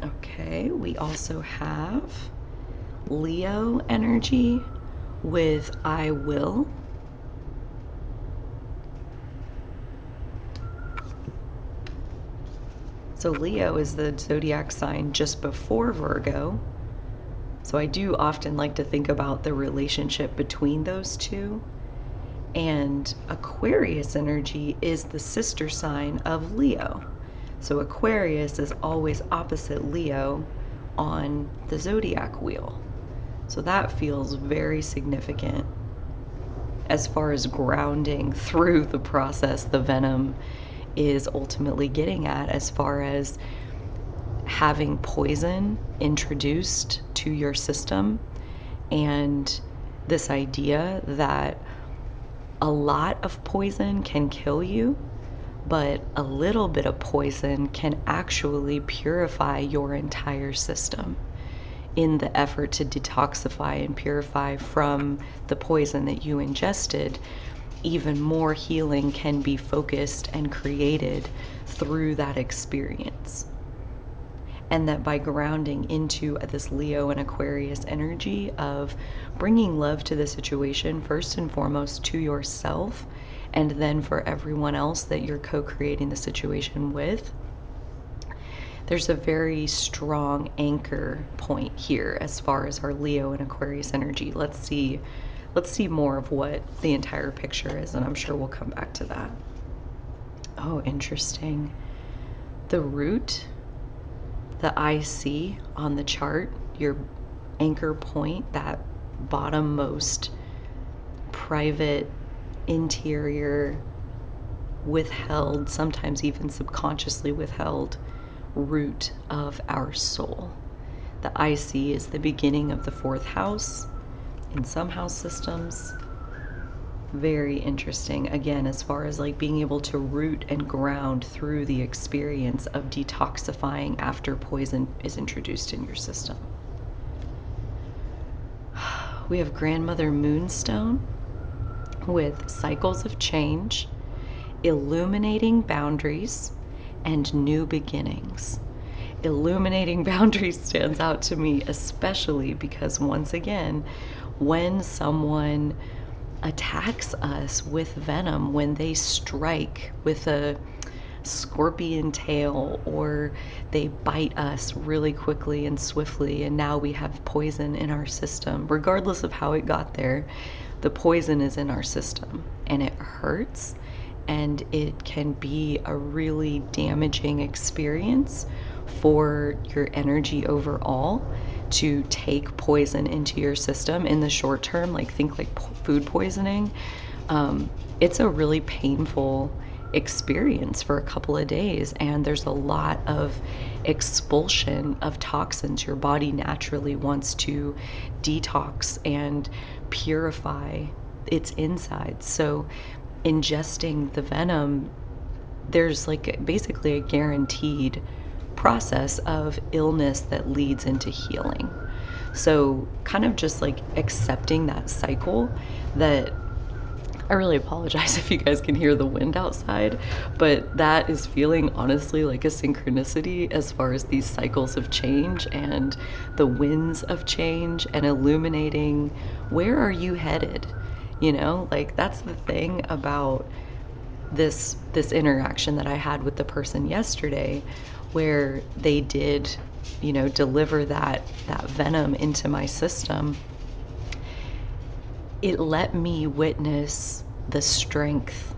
Okay, we also have Leo energy with I will. So Leo is the zodiac sign just before Virgo. So I do often like to think about the relationship between those two. And Aquarius energy is the sister sign of Leo. So Aquarius is always opposite Leo on the zodiac wheel. So that feels very significant as far as grounding through the process the venom is ultimately getting at, as far as having poison introduced to your system, and this idea that a lot of poison can kill you, but a little bit of poison can actually purify your entire system. in the effort to detoxify and purify from the poison that you ingested, even more healing can be focused and created through that experience. And that by grounding into this Leo and Aquarius energy of bringing love to the situation, first and foremost to yourself, and then for everyone else that you're co-creating the situation with, there's a very strong anchor point here as far as our Leo and Aquarius energy. Let's see more of what the entire picture is, and I'm sure we'll come back to that. Oh, interesting. The root, the IC on the chart, your anchor point, that bottommost private, interior, withheld, sometimes even subconsciously withheld root of our soul. The IC is the beginning of the fourth house in some house systems. Very interesting, again, as far as like being able to root and ground through the experience of detoxifying after poison is introduced in your system. We have Grandmother Moonstone with cycles of change, illuminating boundaries, and new beginnings. Illuminating boundaries stands out to me especially because, once again, when someone attacks us with venom, when they strike with a scorpion tail, or they bite us really quickly and swiftly, and now we have poison in our system, regardless of how it got there, the poison is in our system, and it hurts, and it can be a really damaging experience for your energy overall to take poison into your system in the short term. Like, think like food poisoning. It's a really painful experience for a couple of days, and there's a lot of expulsion of toxins. Your body naturally wants to detox and purify its insides. So ingesting the venom, there's like basically a guaranteed process of illness that leads into healing. So kind of just like accepting that cycle. That I really apologize if you guys can hear the wind outside, but that is feeling honestly like a synchronicity as far as these cycles of change and the winds of change, and illuminating where are you headed. You know, like that's the thing about this interaction that I had with the person yesterday, where they did, you know, deliver that venom into my system. It let me witness the strength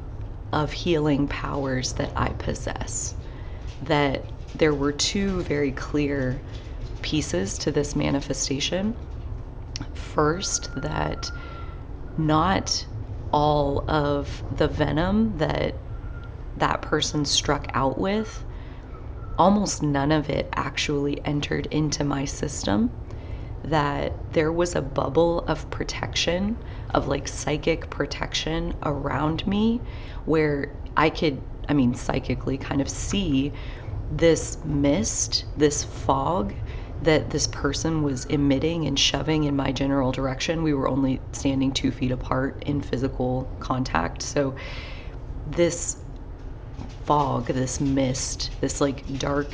of healing powers that I possess. That there were two very clear pieces to this manifestation. First, that not all of the venom that that person struck out with, almost none of it actually entered into my system. That there was a bubble of protection, of like psychic protection around me, where I could, I mean, psychically kind of see this mist, this fog that this person was emitting and shoving in my general direction. We were only standing 2 feet apart in physical contact. So this fog, this mist, this like dark,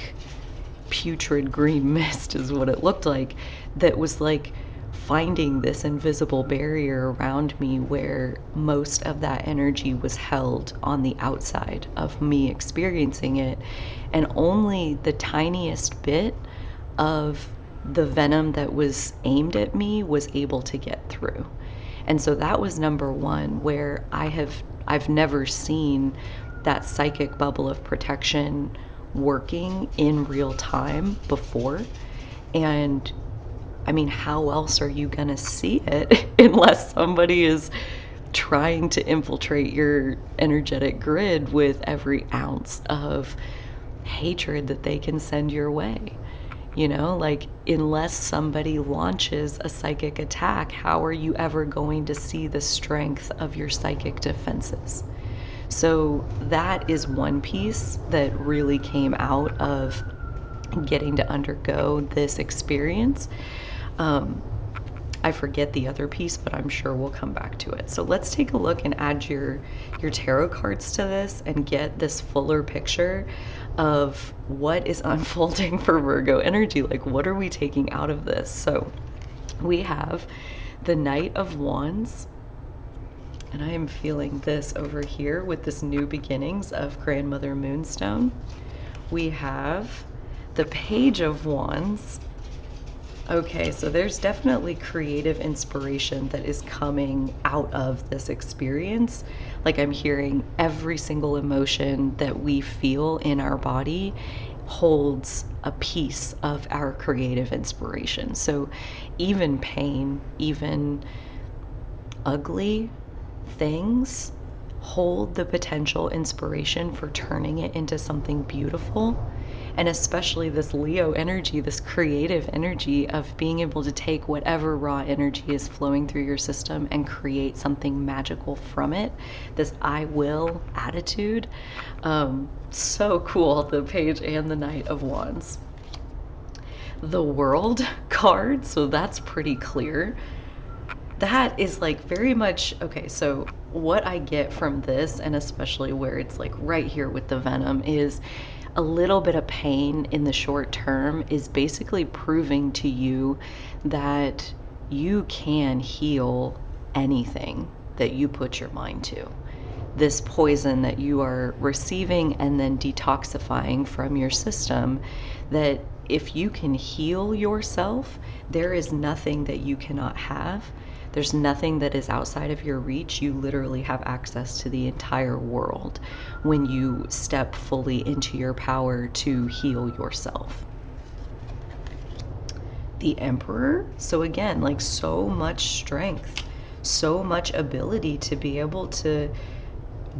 putrid green mist is what it looked like, that was like finding this invisible barrier around me where most of that energy was held on the outside of me experiencing it, and only the tiniest bit of the venom that was aimed at me was able to get through. And so that was number one, where I've never seen that psychic bubble of protection working in real time before. And I mean, how else are you gonna see it unless somebody is trying to infiltrate your energetic grid with every ounce of hatred that they can send your way? You know, like, unless somebody launches a psychic attack, how are you ever going to see the strength of your psychic defenses? So that is one piece that really came out of getting to undergo this experience. I forget the other piece, but I'm sure we'll come back to it. So let's take a look and add your tarot cards to this and get this fuller picture of what is unfolding for Virgo energy. Like, what are we taking out of this? So we have the Knight of Wands, and I am feeling this over here with this new beginnings of Grandmother Moonstone. We have the Page of Wands. Okay, so there's definitely creative inspiration that is coming out of this experience. Like, I'm hearing every single emotion that we feel in our body holds a piece of our creative inspiration. So even pain, even ugly things hold the potential inspiration for turning it into something beautiful. And especially this Leo energy, this creative energy of being able to take whatever raw energy is flowing through your system and create something magical from it. This I will attitude. So cool, the Page and the Knight of Wands. The World card, so that's pretty clear. That is like very much, okay, so what I get from this, and especially where it's like right here with the Venom, is a little bit of pain in the short term is basically proving to you that you can heal anything that you put your mind to. This poison that you are receiving and then detoxifying from your system, that if you can heal yourself, there is nothing that you cannot have. There's nothing that is outside of your reach. You literally have access to the entire world when you step fully into your power to heal yourself. The Emperor. So again, like, so much strength, so much ability to be able to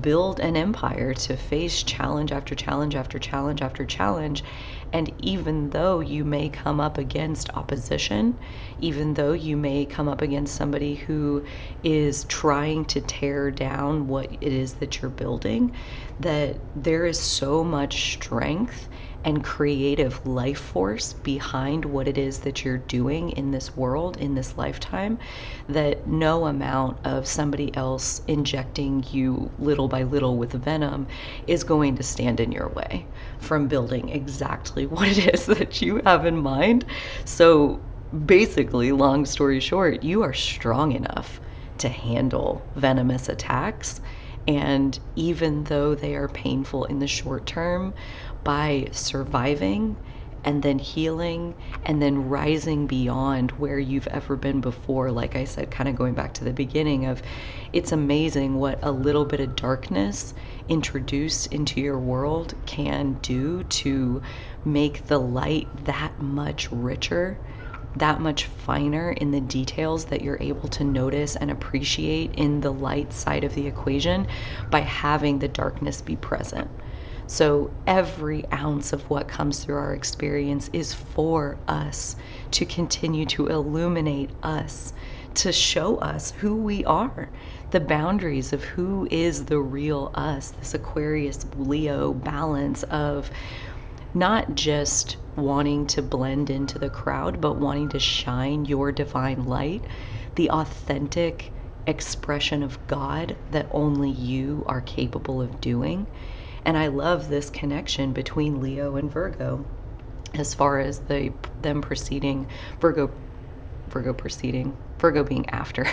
build an empire, to face challenge after challenge after challenge after challenge. And even though you may come up against opposition, even though you may come up against somebody who is trying to tear down what it is that you're building, that there is so much strength and creative life force behind what it is that you're doing in this world, in this lifetime, that no amount of somebody else injecting you little by little with venom is going to stand in your way from building exactly what it is that you have in mind. So basically, long story short, you are strong enough to handle venomous attacks. And even though they are painful in the short term, by surviving and then healing and then rising beyond where you've ever been before, like I said, kind of going back to the beginning of, it's amazing what a little bit of darkness introduced into your world can do to make the light that much richer, that much finer in the details that you're able to notice and appreciate in the light side of the equation by having the darkness be present. So every ounce of what comes through our experience is for us, to continue to illuminate us, to show us who we are, the boundaries of who is the real us, this Aquarius Leo balance of not just wanting to blend into the crowd, but wanting to shine your divine light, the authentic expression of God that only you are capable of doing. And I love this connection between Leo and Virgo, as far as them preceding Virgo being after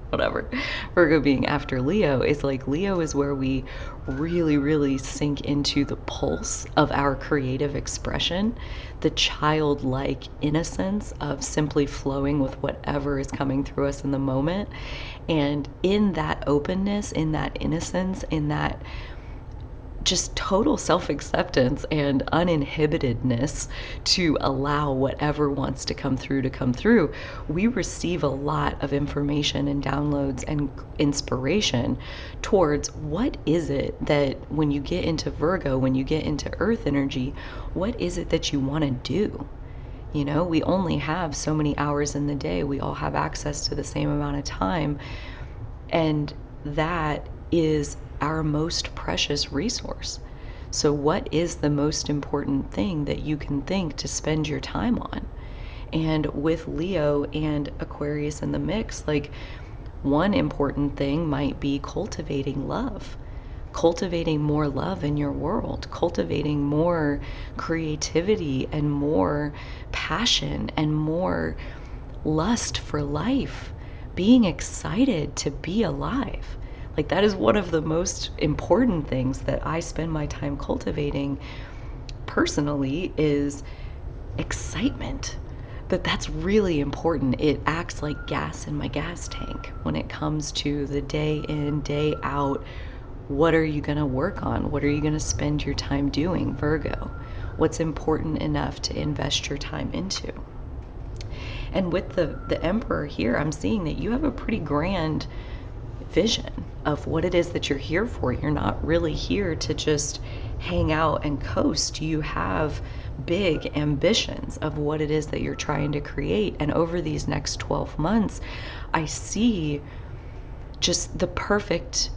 whatever, Virgo being after Leo, is like, Leo is where we really, really sink into the pulse of our creative expression, the childlike innocence of simply flowing with whatever is coming through us in the moment. And in that openness, in that innocence, in that just total self-acceptance and uninhibitedness to allow whatever wants to come through, we receive a lot of information and downloads and inspiration towards what is it that, when you get into Virgo, when you get into earth energy, what is it that you want to do? You know, we only have so many hours in the day. We all have access to the same amount of time. And that is our most precious resource. So what is the most important thing that you can think to spend your time on? And with Leo and Aquarius in the mix, like, one important thing might be cultivating love, cultivating more love in your world, cultivating more creativity and more passion and more lust for life, being excited to be alive. Like, that is one of the most important things that I spend my time cultivating personally, is excitement. That's really important. It acts like gas in my gas tank when it comes to the day in, day out. What are you going to work on? What are you going to spend your time doing, Virgo? What's important enough to invest your time into? And with the Emperor here, I'm seeing that you have a pretty grand vision of what it is that you're here for. You're not really here to just hang out and coast. You have big ambitions of what it is that you're trying to create. And over these next 12 months, I see just the perfect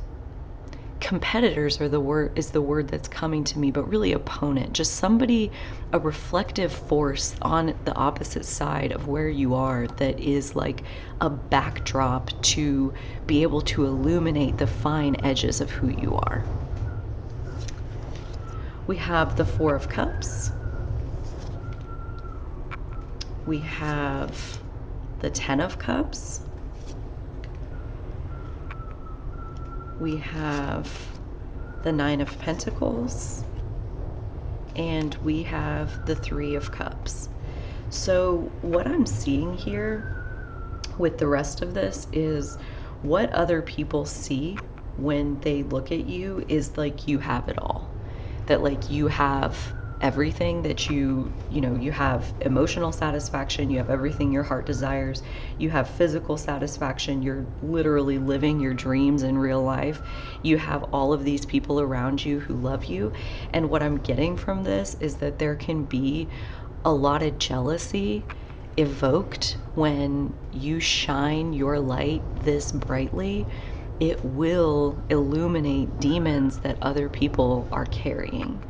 competitors are the word that's coming to me, but really opponent, just somebody, a reflective force on the opposite side of where you are, that is like a backdrop to be able to illuminate the fine edges of who you are. We have the Four of Cups. We have the Ten of Cups. We have the Nine of Pentacles, and we have the Three of Cups. So what I'm seeing here with the rest of this is what other people see when they look at you is like you have it all. That like you have everything that you have emotional satisfaction, you have everything your heart desires, you have physical satisfaction, you're literally living your dreams in real life, you have all of these people around you who love you. And what I'm getting from this is that there can be a lot of jealousy evoked when you shine your light this brightly. It will illuminate demons that other people are carrying.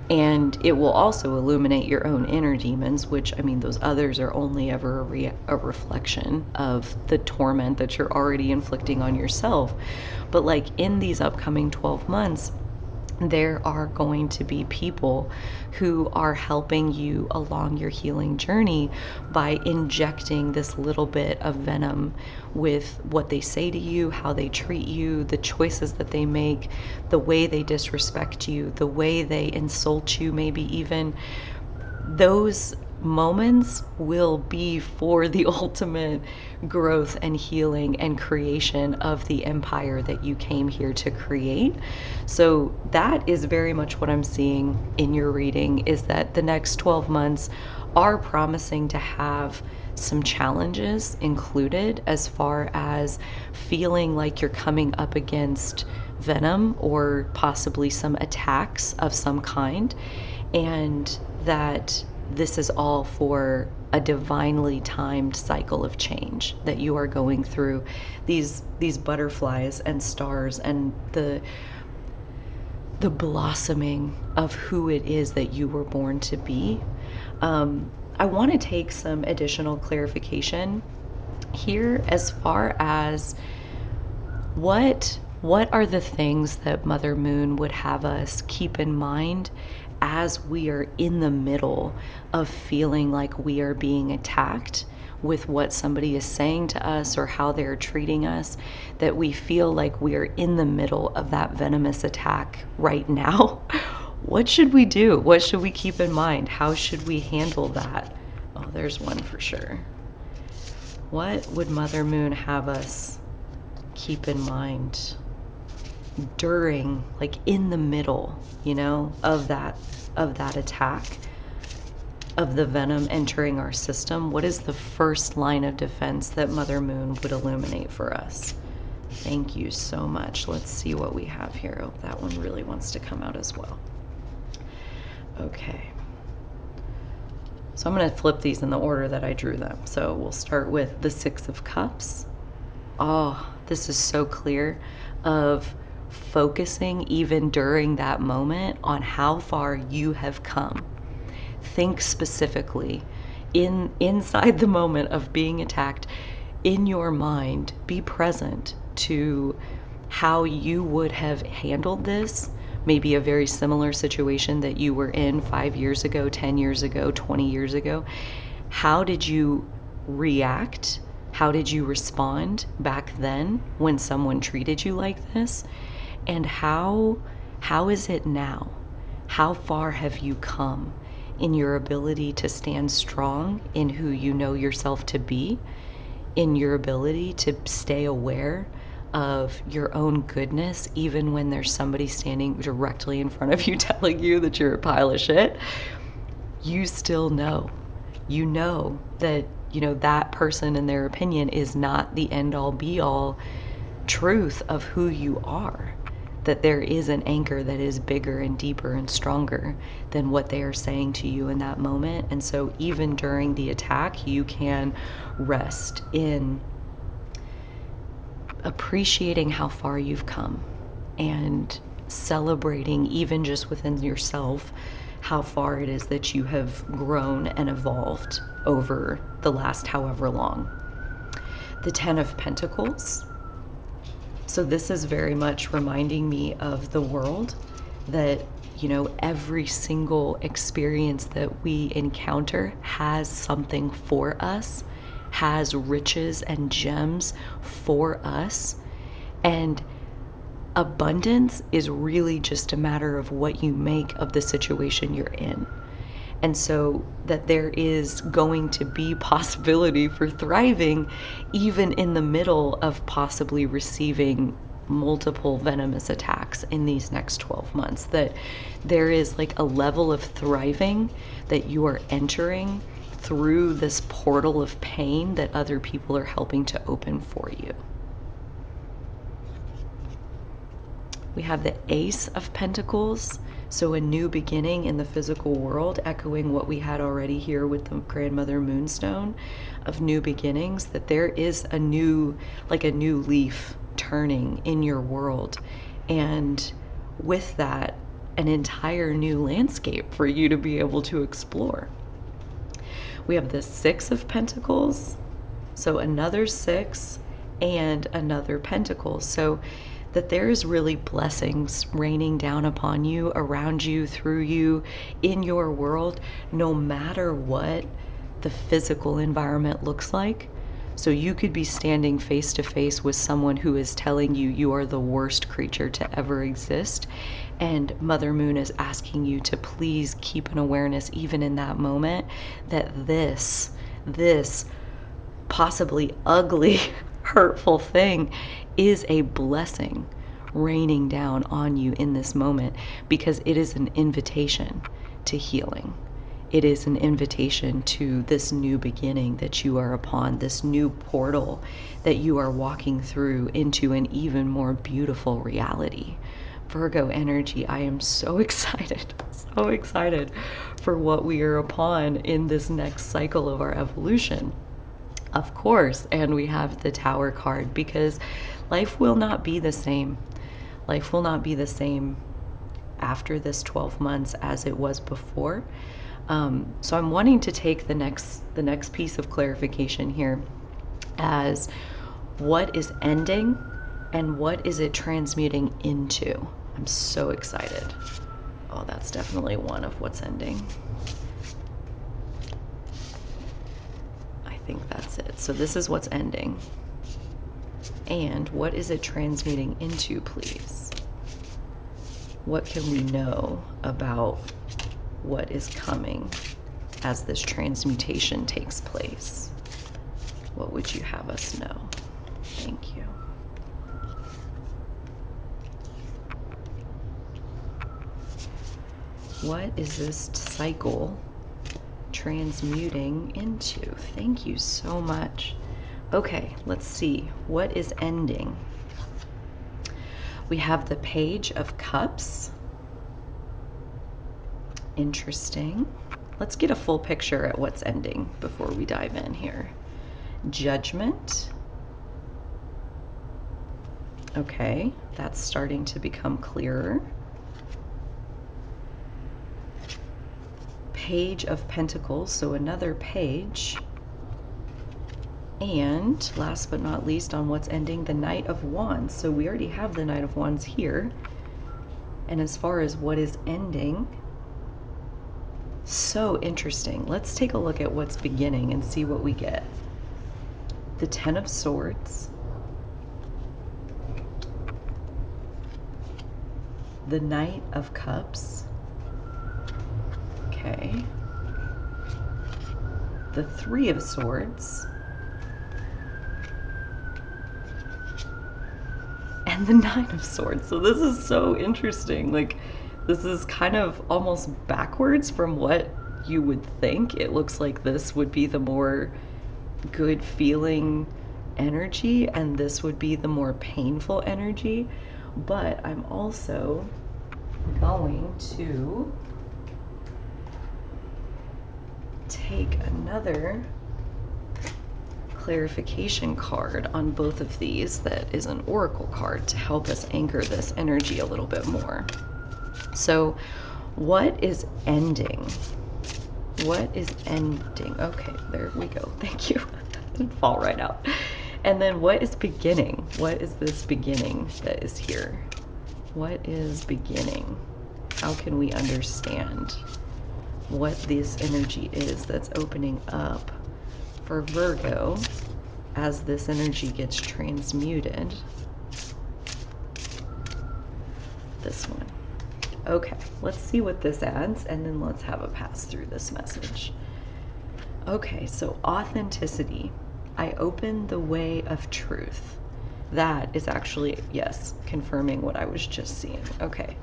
And it will also illuminate your own inner demons, which, I mean, those others are only ever a reflection of the torment that you're already inflicting on yourself. But like in these upcoming 12 months, there are going to be people who are helping you along your healing journey by injecting this little bit of venom with what they say to you, how they treat you, the choices that they make, the way they disrespect you, the way they insult you, maybe even. Those moments will be for the ultimate growth and healing and creation of the empire that you came here to create. So that is very much what I'm seeing in your reading, is that the next 12 months are promising to have some challenges included, as far as feeling like you're coming up against venom or possibly some attacks of some kind, and that this is all for a divinely timed cycle of change that you are going through. These butterflies and stars and the blossoming of who it is that you were born to be. I want to take some additional clarification here as far as what are the things that Mother Moon would have us keep in mind as we are in the middle of feeling like we are being attacked with what somebody is saying to us or how they're treating us, that we feel like we are in the middle of that venomous attack right now. What should we do? What should we keep in mind? How should we handle that? Oh, there's one for sure. What would Mother Moon have us keep in mind during, like in the middle, of that attack, of the venom entering our system? What is the first line of defense that Mother Moon would illuminate for us? Thank you so much. Let's see what we have here. Oh, that one really wants to come out as well. Okay. So I'm going to flip these in the order that I drew them. So we'll start with the Six of Cups. Oh, this is so clear of focusing even during that moment on how far you have come. Think specifically inside the moment of being attacked, in your mind, be present to how you would have handled this, maybe a very similar situation that you were in 5 years ago, 10 years ago, 20 years ago. How did you react? How did you respond back then when someone treated you like this? And how is it now? How far have you come in your ability to stand strong in who you know yourself to be, in your ability to stay aware of your own goodness, even when there's somebody standing directly in front of you telling you that you're a pile of shit? You still know. You know that, that person and their opinion is not the end all be all truth of who you are. That there is an anchor that is bigger and deeper and stronger than what they are saying to you in that moment. And so even during the attack, you can rest in appreciating how far you've come and celebrating, even just within yourself, how far it is that you have grown and evolved over the last however long. The Ten of Pentacles. So this is very much reminding me of the world, that, every single experience that we encounter has something for us, has riches and gems for us. And abundance is really just a matter of what you make of the situation you're in. And so that there is going to be possibility for thriving even in the middle of possibly receiving multiple venomous attacks in these next 12 months. That there is like a level of thriving that you are entering through this portal of pain that other people are helping to open for you. We have the Ace of Pentacles. So a new beginning in the physical world, echoing what we had already here with the Grandmother Moonstone of new beginnings, that there is a new leaf turning in your world. And with that, an entire new landscape for you to be able to explore. We have the Six of Pentacles. So another six and another pentacle. So that there is really blessings raining down upon you, around you, through you, in your world, no matter what the physical environment looks like. So you could be standing face to face with someone who is telling you you are the worst creature to ever exist. And Mother Moon is asking you to please keep an awareness, even in that moment, that this possibly ugly, hurtful thing is a blessing raining down on you in this moment, because it is an invitation to healing. It is an invitation to this new beginning that you are upon, this new portal that you are walking through into an even more beautiful reality. Virgo energy, I am so excited for what we are upon in this next cycle of our evolution. Of course, and we have the Tower card, because life will not be the same. Life will not be the same after this 12 months as it was before. So I'm wanting to take the next piece of clarification here as what is ending and what is it transmuting into. I'm so excited. Oh, that's definitely one of what's ending. I think that's it. So this is what's ending. And what is it transmuting into, please? What can we know about what is coming as this transmutation takes place? What would you have us know? Thank you. What is this cycle transmuting into? Thank you so much. Okay, let's see. What is ending? We have the Page of Cups. Interesting. Let's get a full picture at what's ending before we dive in here. Judgment. Okay, that's starting to become clearer. Page of Pentacles, so another page. And last but not least, on what's ending, the Knight of Wands. So we already have the Knight of Wands here. And as far as what is ending, so interesting. Let's take a look at what's beginning and see what we get. The Ten of Swords. The Knight of Cups. Okay. The Three of Swords. And the Nine of Swords. So this is so interesting. Like, this is kind of almost backwards from what you would think. It looks like this would be the more good feeling energy, and this would be the more painful energy. But I'm also going to take another clarification card on both of these that is an oracle card to help us anchor this energy a little bit more. So what is ending? What is ending? Okay, there we go. Thank you. Didn't fall right out. And then what is beginning? What is this beginning that is here? What is beginning? How can we understand what this energy is that's opening up for Virgo as this energy gets transmuted? This one. Okay, let's see what this adds, and then let's have a pass through this message. Okay, so authenticity. I open the way of truth. That is actually, yes, confirming what I was just seeing. Okay.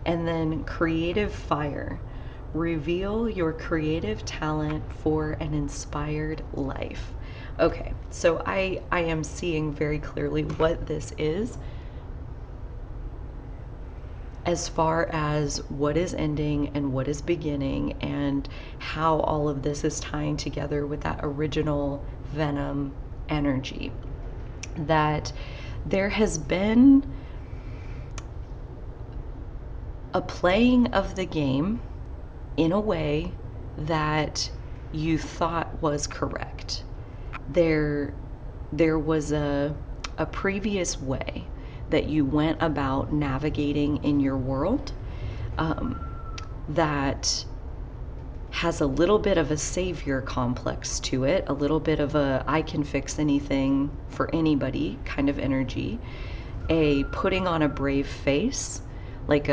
And then creative fire. Reveal your creative talent for an inspired life. Okay, so I am seeing very clearly what this is as far as what is ending and what is beginning, and how all of this is tying together with that original Venom energy. That there has been a playing of the game in a way that you thought was correct. There was a previous way that you went about navigating in your world that has a little bit of a savior complex to it, a little bit of a I can fix anything for anybody kind of energy, a putting on a brave face, like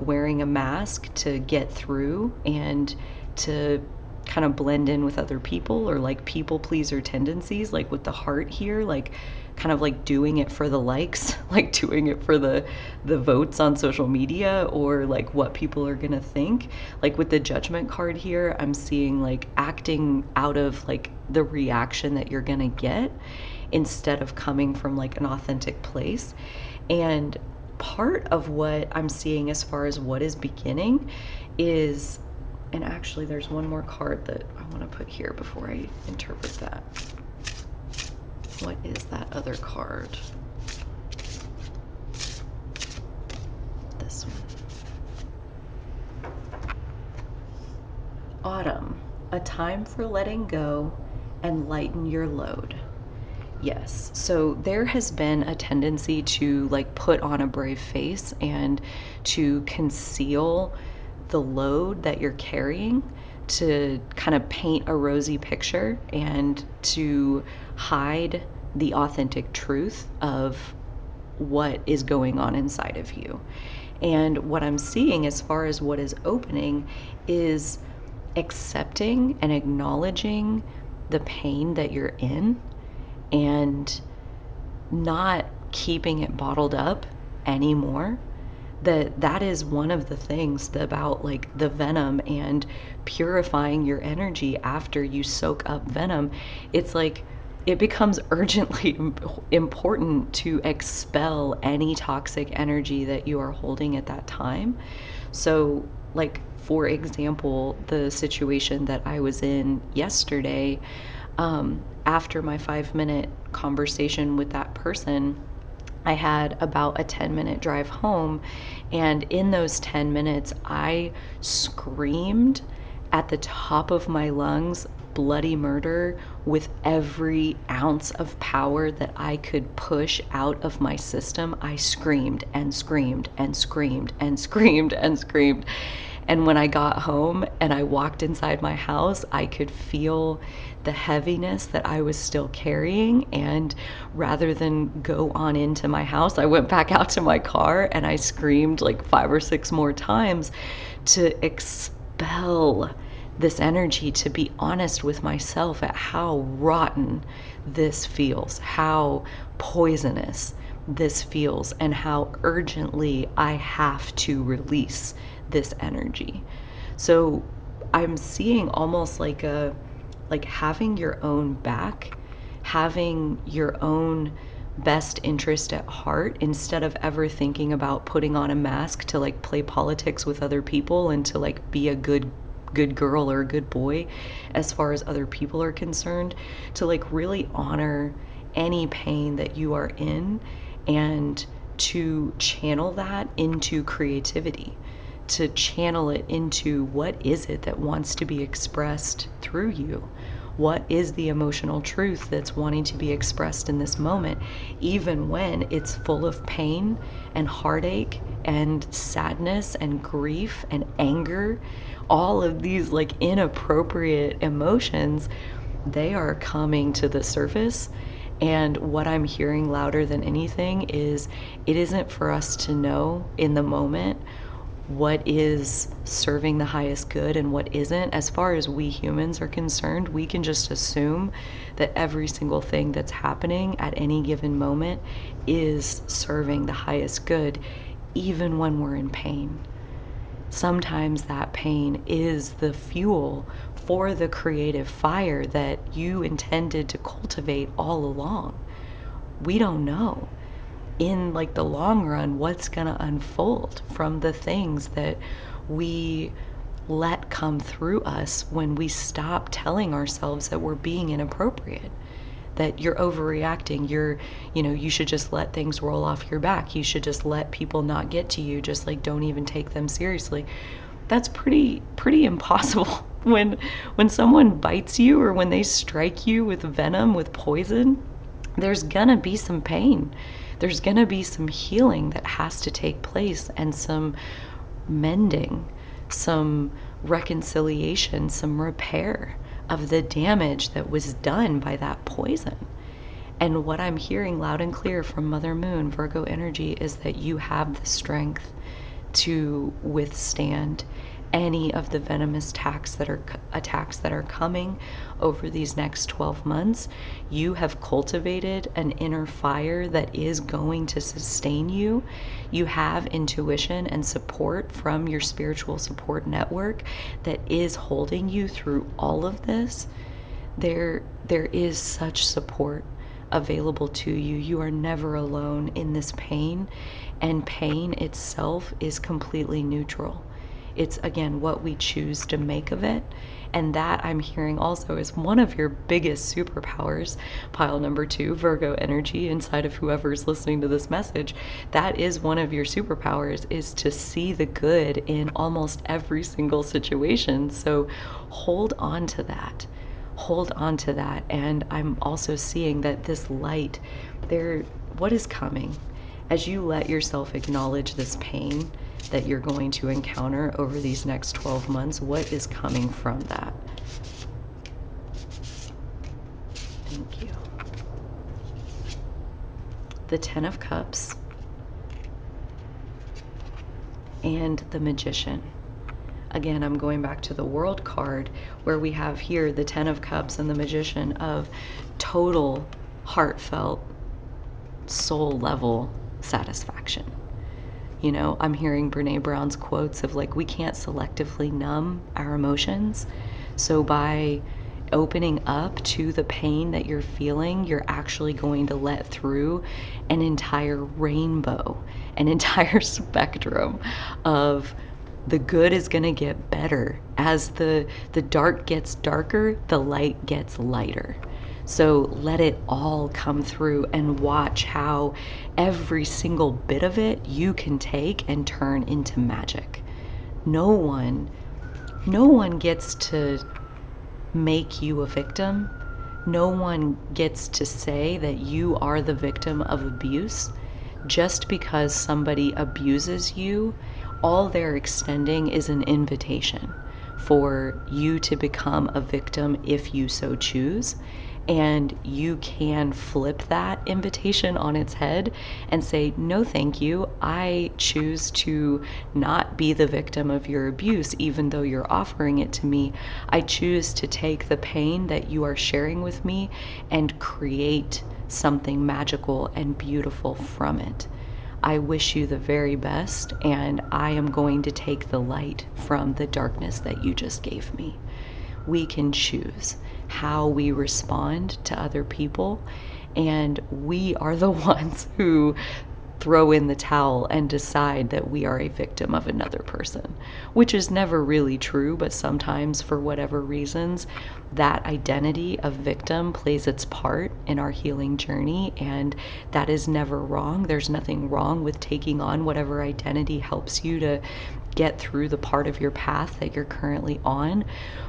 wearing a mask to get through and to kind of blend in with other people, or like people pleaser tendencies, like with the heart here, like kind of like doing it for the likes, like doing it for the votes on social media, or like what people are gonna think. Like with the Judgment card here, I'm seeing like acting out of like the reaction that you're gonna get instead of coming from like an authentic place. And part of what I'm seeing as far as what is beginning is, and actually there's one more card that I want to put here before I interpret that. What is that other card? This one. Autumn, a time for letting go and lighten your load. Yes, so there has been a tendency to like put on a brave face and to conceal the load that you're carrying, to kind of paint a rosy picture and to hide the authentic truth of what is going on inside of you. And what I'm seeing as far as what is opening is accepting and acknowledging the pain that you're in, and not keeping it bottled up anymore. That is one of the things about like the Venom and purifying your energy after you soak up Venom. It's like it becomes urgently important to expel any toxic energy that you are holding at that time. So like, for example, the situation that I was in yesterday, after my 5-minute conversation with that person, I had about a 10-minute drive home, and in those 10 minutes I screamed at the top of my lungs, bloody murder, with every ounce of power that I could push out of my system. I screamed and screamed and screamed and screamed and screamed. And when I got home and I walked inside my house, I could feel the heaviness that I was still carrying. And rather than go on into my house, I went back out to my car and I screamed like 5 or 6 more times to expel this energy, to be honest with myself at how rotten this feels, how poisonous this feels, and how urgently I have to release this energy. So I'm seeing almost like having your own back, having your own best interest at heart, instead of ever thinking about putting on a mask to like play politics with other people and to like be a good girl or a good boy as far as other people are concerned, to like really honor any pain that you are in and to channel that into creativity, to channel it into what is it that wants to be expressed through you. What is the emotional truth that's wanting to be expressed in this moment, even when it's full of pain and heartache and sadness and grief and anger? All of these like inappropriate emotions, they are coming to the surface. And what I'm hearing louder than anything is, it isn't for us to know in the moment what is serving the highest good and what isn't. As far as we humans are concerned, we can just assume that every single thing that's happening at any given moment is serving the highest good, even when we're in pain. Sometimes that pain is the fuel for the creative fire that you intended to cultivate all along. We don't know in like the long run what's going to unfold from the things that we let come through us when we stop telling ourselves that we're being inappropriate, that you're overreacting, you should just let things roll off your back, you should just let people not get to you, just like don't even take them seriously. That's pretty impossible. When someone bites you or when they strike you with venom, with poison, there's gonna be some pain. There's gonna be some healing that has to take place, and some mending, some reconciliation, some repair of the damage that was done by that poison. And what I'm hearing loud and clear from Mother Moon, Virgo energy, is that you have the strength to withstand any of the venomous attacks that are coming over these next 12 months. You have cultivated an inner fire that is going to sustain you. You have intuition and support from your spiritual support network that is holding you through all of this. There is such support available to you. You are never alone in this pain, and pain itself is completely neutral. It's, again, what we choose to make of it. And that, I'm hearing also, is one of your biggest superpowers. Pile number 2, Virgo energy, inside of whoever's listening to this message. That is one of your superpowers, is to see the good in almost every single situation. So hold on to that. Hold on to that. And I'm also seeing that this light, what is coming? As you let yourself acknowledge this pain that you're going to encounter over these next 12 months, what is coming from that? Thank you. The Ten of Cups and the Magician. Again, I'm going back to the World card, where we have here the Ten of Cups and the Magician of total, heartfelt, soul level satisfaction. I'm hearing Brene Brown's quotes of like, we can't selectively numb our emotions. So by opening up to the pain that you're feeling, you're actually going to let through an entire rainbow, an entire spectrum of the good is going to get better. As the dark gets darker, the light gets lighter. So let it all come through, and watch how every single bit of it you can take and turn into magic. No one no one gets to make you a victim. No one gets to say that you are the victim of abuse. Just because somebody abuses you, all they're extending is an invitation for you to become a victim if you so choose. And you can flip that invitation on its head and say, no, thank you. I choose to not be the victim of your abuse, even though you're offering it to me. I choose to take the pain that you are sharing with me and create something magical and beautiful from it. I wish you the very best, and I am going to take the light from the darkness that you just gave me. We can choose how we respond to other people, and we are the ones who throw in the towel and decide that we are a victim of another person, which is never really true, but sometimes for whatever reasons, that identity of victim plays its part in our healing journey, and that is never wrong. There's nothing wrong with taking on whatever identity helps you to get through the part of your path that you're currently on.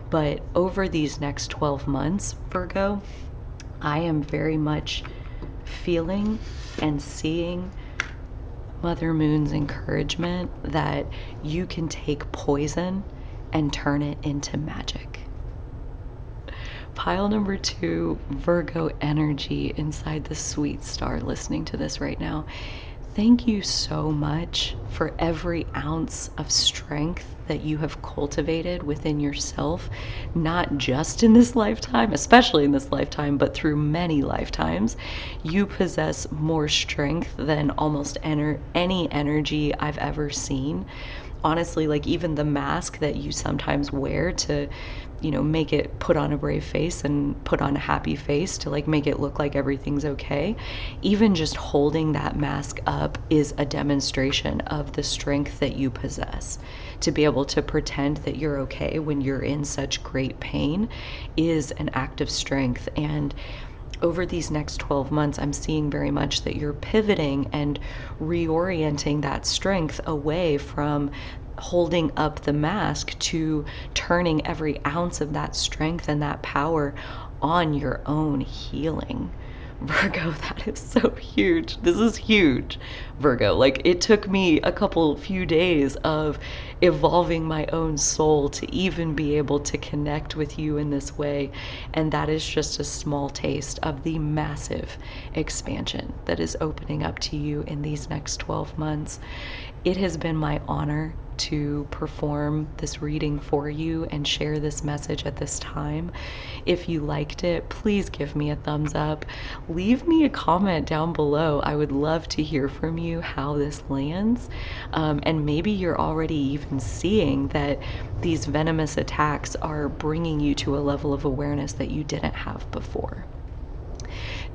But over these next 12 months, Virgo, I am very much feeling and seeing Mother Moon's encouragement that you can take poison and turn it into magic. Pile number 2, Virgo energy inside the sweet star listening to this right now. Thank you so much for every ounce of strength that you have cultivated within yourself, not just in this lifetime, especially in this lifetime, but through many lifetimes. You possess more strength than almost any energy I've ever seen. Honestly, like even the mask that you sometimes wear to, make it put on a brave face and put on a happy face to like make it look like everything's okay. Even just holding that mask up is a demonstration of the strength that you possess. To be able to pretend that you're okay when you're in such great pain is an act of strength. And over these next 12 months, I'm seeing very much that you're pivoting and reorienting that strength away from holding up the mask to turning every ounce of that strength and that power on your own healing. Virgo, that is so huge. This is huge, Virgo. Like, it took me a few days of evolving my own soul to even be able to connect with you in this way. And that is just a small taste of the massive expansion that is opening up to you in these next 12 months. It has been my honor to perform this reading for you and share this message at this time. If you liked it, please give me a thumbs up. Leave me a comment down below. I would love to hear from you how this lands. And maybe you're already even seeing that these venomous attacks are bringing you to a level of awareness that you didn't have before.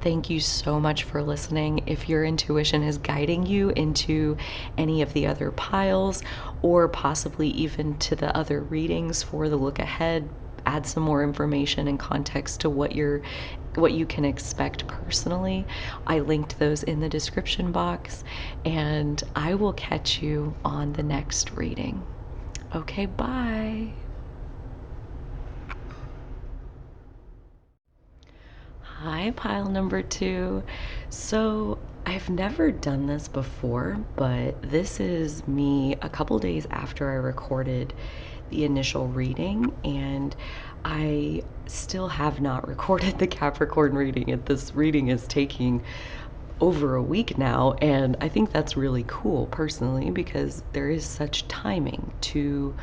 Thank you so much for listening. If your intuition is guiding you into any of the other piles, or possibly even to the other readings for the look ahead, add some more information and context to what you can expect personally, I linked those in the description box, and I will catch you on the next reading. Okay, bye. Hi, pile number 2. So I've never done this before, but this is me a couple days after I recorded the initial reading, and I still have not recorded the Capricorn reading. This reading is taking over a week now, and I think that's really cool personally because there is such timing to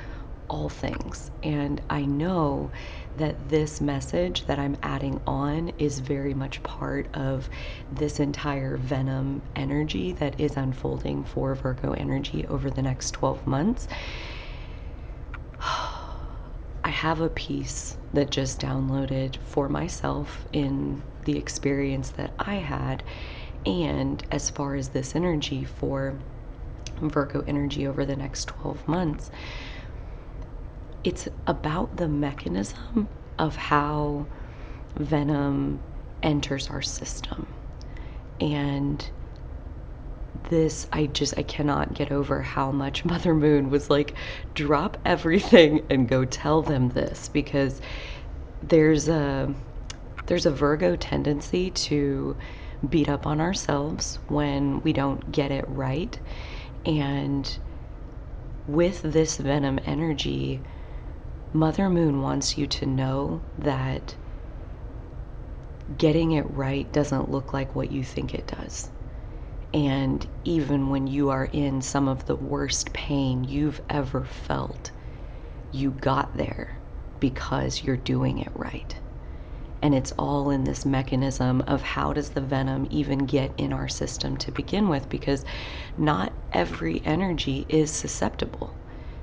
all things. And I know that this message that I'm adding on is very much part of this entire Venom energy that is unfolding for Virgo energy over the next 12 months. I have a piece that just downloaded for myself in the experience that I had, and as far as this energy for Virgo energy over the next 12 months, it's about the mechanism of how Venom enters our system. And this, I cannot get over how much Mother Moon was like, drop everything and go tell them this, because there's a Virgo tendency to beat up on ourselves when we don't get it right. And with this Venom energy, Mother Moon wants you to know that getting it right doesn't look like what you think it does. And even when you are in some of the worst pain you've ever felt, you got there because you're doing it right. And it's all in this mechanism of how does the venom even get in our system to begin with, because not every energy is susceptible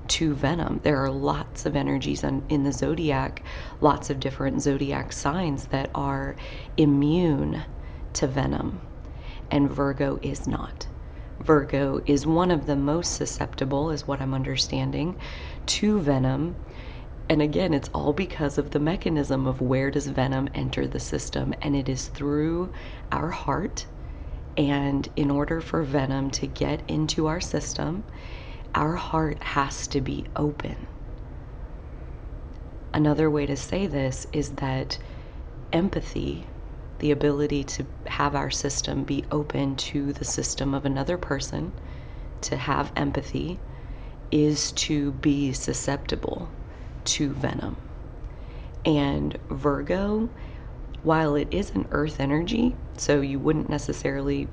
to venom. There are lots of energies in the zodiac, lots of different zodiac signs that are immune to venom, and Virgo is not. Virgo is one of the most susceptible, is what I'm understanding, to venom. And again, it's all because of the mechanism of where does venom enter the system, and it is through our heart. And in order for venom to get into our system, our heart has to be open. Another way to say this is that empathy, the ability to have our system be open to the system of another person, to have empathy, is to be susceptible to venom. And Virgo, while it is an earth energy, so you wouldn't necessarily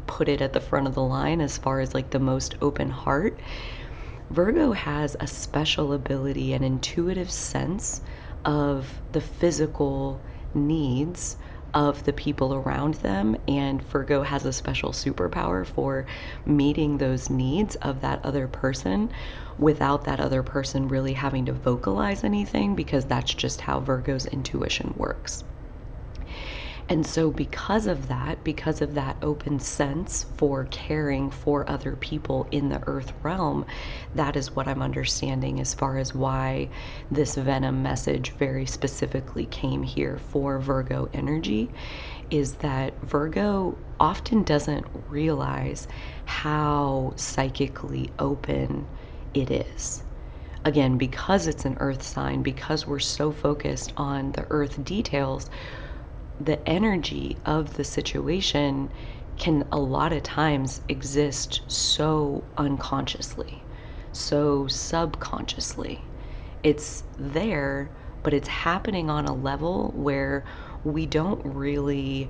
put it at the front of the line as far as like the most open heart, Virgo has a special ability and intuitive sense of the physical needs of the people around them, and Virgo has a special superpower for meeting those needs of that other person without that other person really having to vocalize anything, because that's just how Virgo's intuition works. And so because of that open sense for caring for other people in the earth realm, that is what I'm understanding as far as why this venom message very specifically came here for Virgo energy, is that Virgo often doesn't realize how psychically open it is. Again, because it's an earth sign, because we're so focused on the earth details, the energy of the situation can a lot of times exist so unconsciously, so subconsciously. It's there, but it's happening on a level where we don't really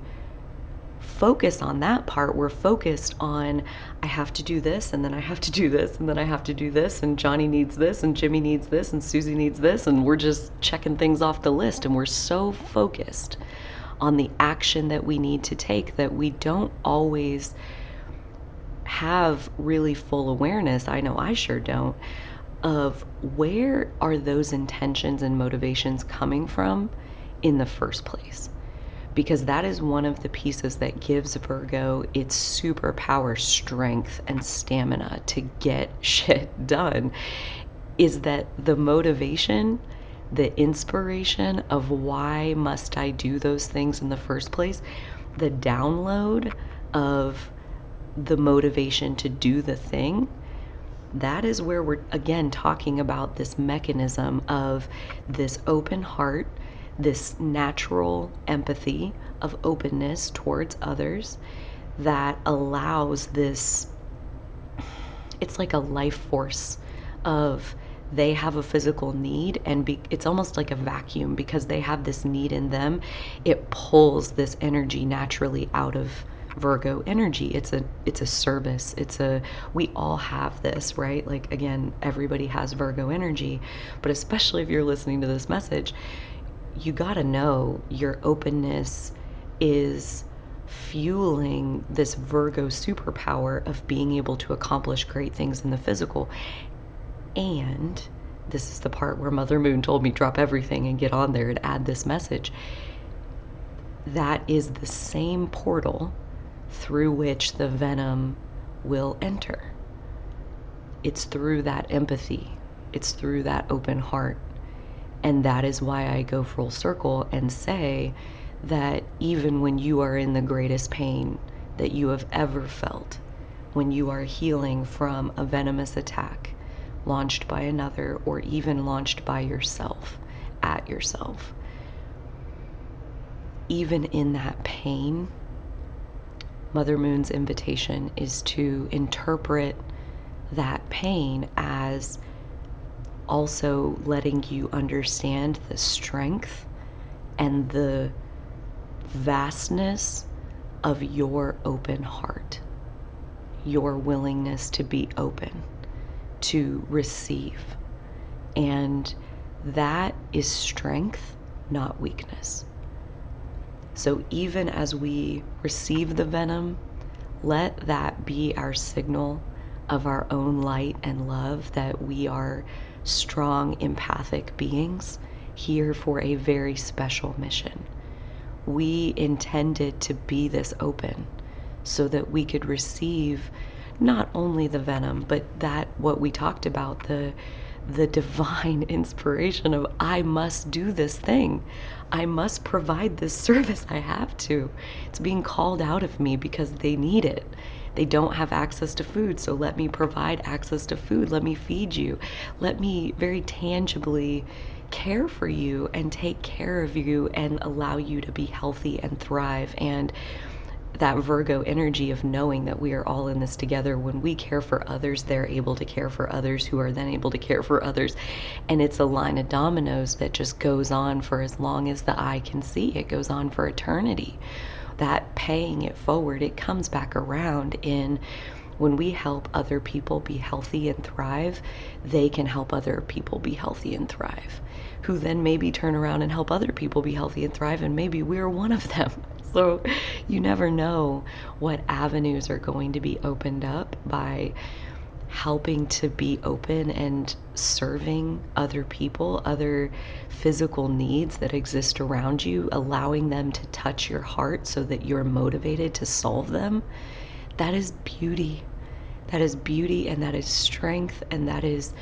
focus on that part. We're focused on, I have to do this, and then I have to do this, and then I have to do this, and Johnny needs this, and Jimmy needs this, and Susie needs this, and we're just checking things off the list, and we're so focused on the action that we need to take that we don't always have really full awareness, I know I sure don't, of where are those intentions and motivations coming from in the first place. Because that is one of the pieces that gives Virgo its superpower, strength, and stamina to get shit done, is that the motivation, the inspiration of why must I do those things in the first place, the download of the motivation to do the thing, that is where we're again talking about this mechanism of this open heart, this natural empathy of openness towards others that allows this, it's like a life force of, they have a physical need, and it's almost like a vacuum, because they have this need in them, it pulls this energy naturally out of Virgo energy. It's a service. We all have this, right? Like, again, everybody has Virgo energy, but especially if you're listening to this message, you got to know your openness is fueling this Virgo superpower of being able to accomplish great things in the physical. And this is the part where Mother Moon told me drop everything and get on there and add this message. That is the same portal through which the venom will enter. It's through that empathy. It's through that open heart. And that is why I go full circle and say that even when you are in the greatest pain that you have ever felt, when you are healing from a venomous attack launched by another, or even launched by yourself at yourself. Even in that pain, Mother Moon's invitation is to interpret that pain as also letting you understand the strength and the vastness of your open heart, your willingness to be open, to receive. And that is strength, not weakness. So even as we receive the venom, let that be our signal of our own light and love, that we are strong, empathic beings here for a very special mission. We intended to be this open so that we could receive not only the venom, but that what we talked about, the divine inspiration of, I must do this thing. I must provide this service. I have to. It's being called out of me because they need it. They don't have access to food, so let me provide access to food. Let me feed you. Let me very tangibly care for you and take care of you and allow you to be healthy and thrive. And that Virgo energy of knowing that we are all in this together. When we care for others, they're able to care for others, who are then able to care for others. And it's a line of dominoes that just goes on for as long as the eye can see. It goes on for eternity. That paying it forward, it comes back around in when we help other people be healthy and thrive, they can help other people be healthy and thrive, who then maybe turn around and help other people be healthy and thrive, and maybe we're one of them. So you never know what avenues are going to be opened up by helping to be open and serving other people, other physical needs that exist around you, allowing them to touch your heart so that you're motivated to solve them. That is beauty. That is beauty, and that is strength, and that is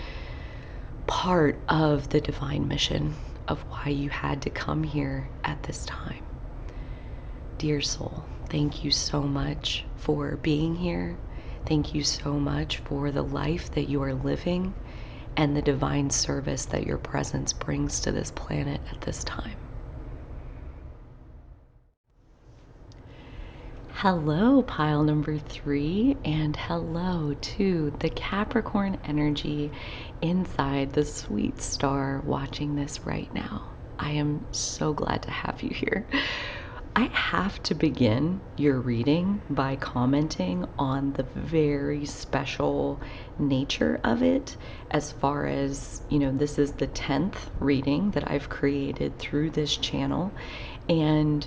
part of the divine mission of why you had to come here at this time. Dear soul, thank you so much for being here. Thank you so much for the life that you are living and the divine service that your presence brings to this planet at this time. Hello, pile number 3, and hello to the Capricorn energy inside the sweet star watching this right now. I am so glad to have you here. I have to begin your reading by commenting on the very special nature of it, as far as, this is the 10th reading that I've created through this channel, and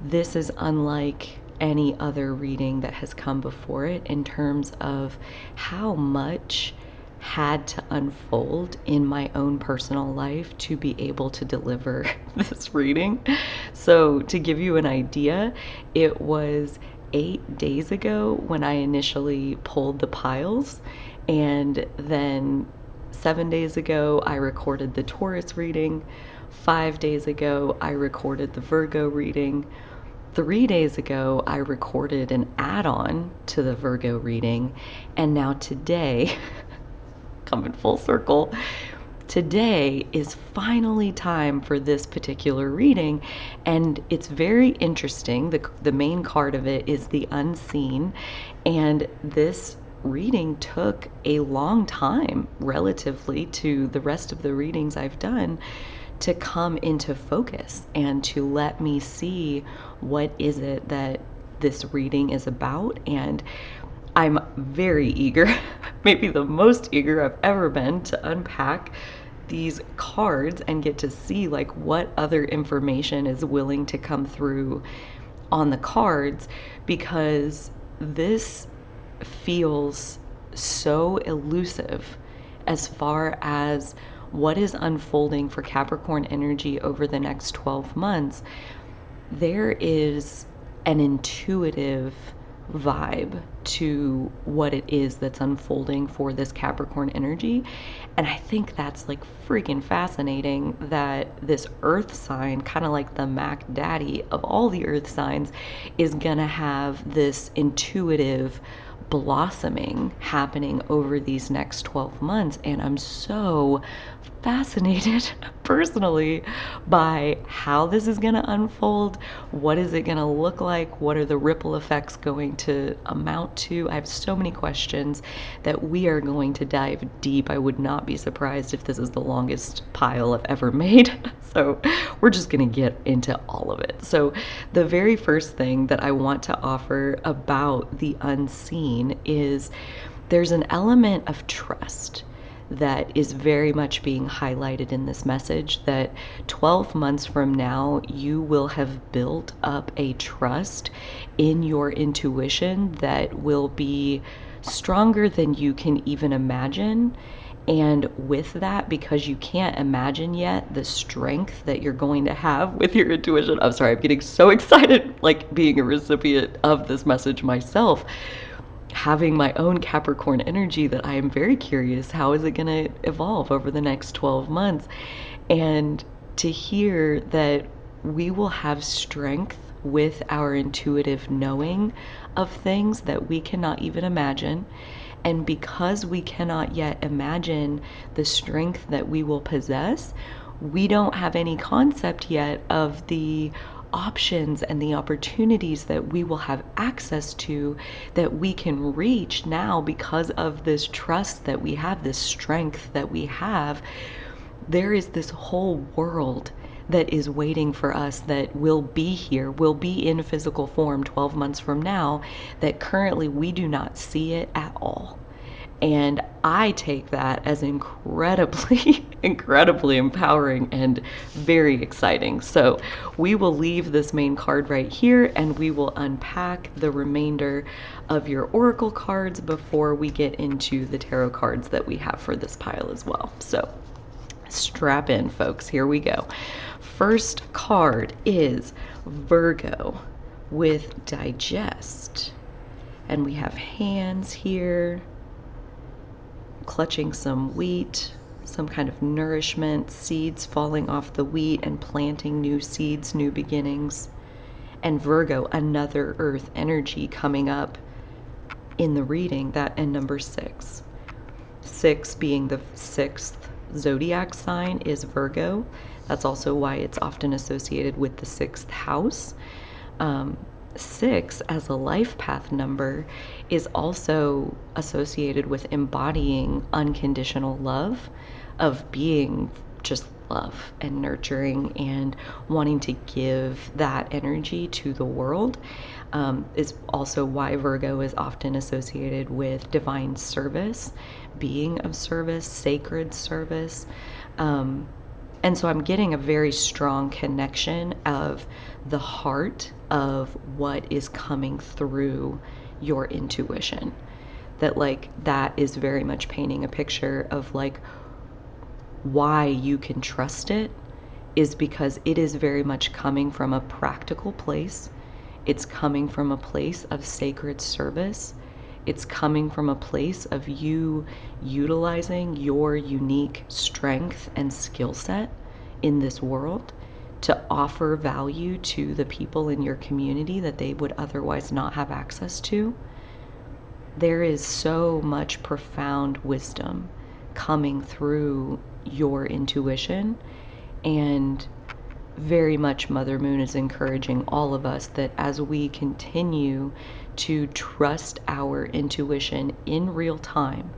this is unlike any other reading that has come before it in terms of how much had to unfold in my own personal life to be able to deliver this reading. So to give you an idea, it was 8 days ago when I initially pulled the piles, and then 7 days ago I recorded the Taurus reading, 5 days ago I recorded the Virgo reading, 3 days ago I recorded an add-on to the Virgo reading, and now today coming full circle, today is finally time for this particular reading. And it's very interesting. The main card of it is the unseen, and this reading took a long time relatively to the rest of the readings I've done to come into focus and to let me see what is it that this reading is about. And I'm very eager, maybe the most eager I've ever been, to unpack these cards and get to see what other information is willing to come through on the cards, because this feels so elusive as far as what is unfolding for Capricorn energy over the next 12 months. There is an intuitive vibe to what it is that's unfolding for this Capricorn energy. And I think that's freaking fascinating that this earth sign, kind of like the Mac Daddy of all the earth signs, is gonna have this intuitive blossoming happening over these next 12 months. And I'm so fascinated personally by how this is going to unfold. What is it going to look like? What are the ripple effects going to amount to? I have so many questions that we are going to dive deep. I would not be surprised if this is the longest pile I've ever made. So we're just going to get into all of it. So the very first thing that I want to offer about the unseen is there's an element of trust that is very much being highlighted in this message, that 12 months from now, you will have built up a trust in your intuition that will be stronger than you can even imagine. And with that, because you can't imagine yet the strength that you're going to have with your intuition, I'm sorry, I'm getting so excited, like being a recipient of this message myself, having my own Capricorn energy, that I am very curious, how is it going to evolve over the next 12 months? And to hear that we will have strength with our intuitive knowing of things that we cannot even imagine. And because we cannot yet imagine the strength that we will possess, we don't have any concept yet of the options and the opportunities that we will have access to, that we can reach now because of this trust that we have, this strength that we have. There is this whole world that is waiting for us, that will be here, will be in physical form 12 months from now, that currently we do not see it at all. And I take that as incredibly, incredibly empowering and very exciting. So we will leave this main card right here, and we will unpack the remainder of your oracle cards before we get into the tarot cards that we have for this pile as well. So strap in, folks. Here we go. First card is Virgo with Digest. And we have hands here, clutching some wheat, some kind of nourishment, seeds falling off the wheat and planting new seeds, new beginnings. And Virgo, another earth energy coming up in the reading, that and number 6. 6 being the 6th zodiac sign is Virgo. That's also why it's often associated with the 6th house. 6 as a life path number is also associated with embodying unconditional love, of being just love and nurturing and wanting to give that energy to the world. Is also why Virgo is often associated with divine service, being of service, sacred service. And so I'm getting a very strong connection of the heart of what is coming through your intuition. That, like, that is very much painting a picture of like why you can trust it, is because it is very much coming from a practical place. It's coming from a place of sacred service. It's coming from a place of you utilizing your unique strength and skill set in this world to offer value to the people in your community that they would otherwise not have access to. There is so much profound wisdom coming through your intuition, and very much Mother Moon is encouraging all of us that as we continue to trust our intuition in real time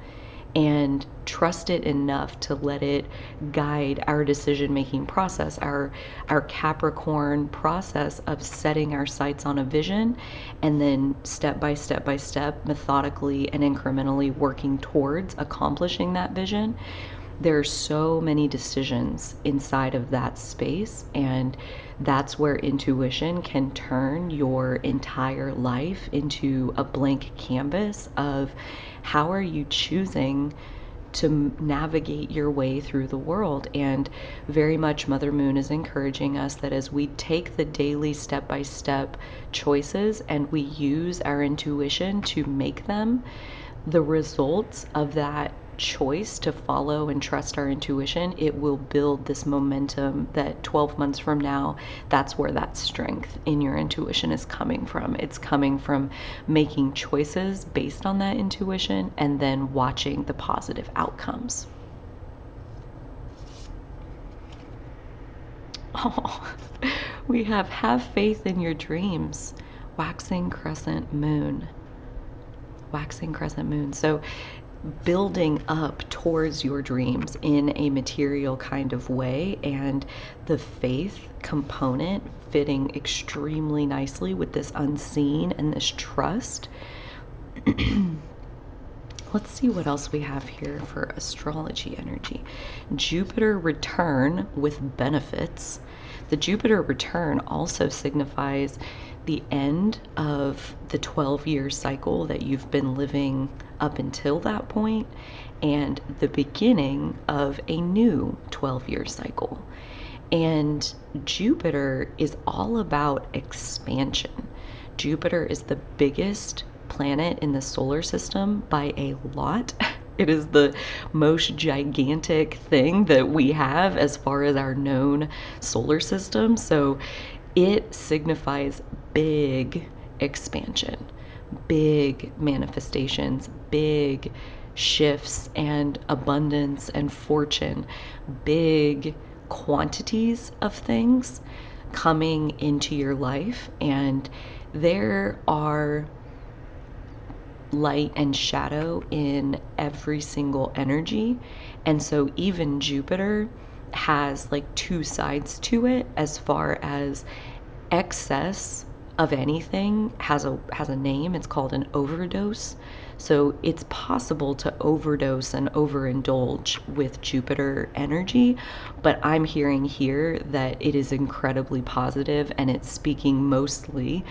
and trust it enough to let it guide our decision-making process, our Capricorn process of setting our sights on a vision and then step by step by step, methodically and incrementally working towards accomplishing that vision. There are so many decisions inside of that space, and that's where intuition can turn your entire life into a blank canvas of how are you choosing to navigate your way through the world. And very much Mother Moon is encouraging us that as we take the daily step-by-step choices and we use our intuition to make them, the results of that choice to follow and trust our intuition, it will build this momentum that 12 months from now, that's where that strength in your intuition is coming from. It's coming from making choices based on that intuition and then watching the positive outcomes. Oh, we have faith in your dreams. Waxing crescent moon. Waxing crescent moon. So building up towards your dreams in a material kind of way, and the faith component fitting extremely nicely with this unseen and this trust. Let's see what else we have here for astrology energy. Jupiter return with benefits. The Jupiter return also signifies the end of the 12-year cycle that you've been living up until that point, and the beginning of a new 12-year cycle. And Jupiter is all about expansion. Jupiter is the biggest planet in the solar system by a lot. It is the most gigantic thing that we have as far as our known solar system. So it signifies big expansion, big manifestations, big shifts and abundance and fortune, big quantities of things coming into your life. And there are light and shadow in every single energy. And so even Jupiter has like two sides to it, as far as excess of anything has a name. It's called an overdose. So it's possible to overdose and overindulge with Jupiter energy, but I'm hearing here that it is incredibly positive, and it's speaking mostly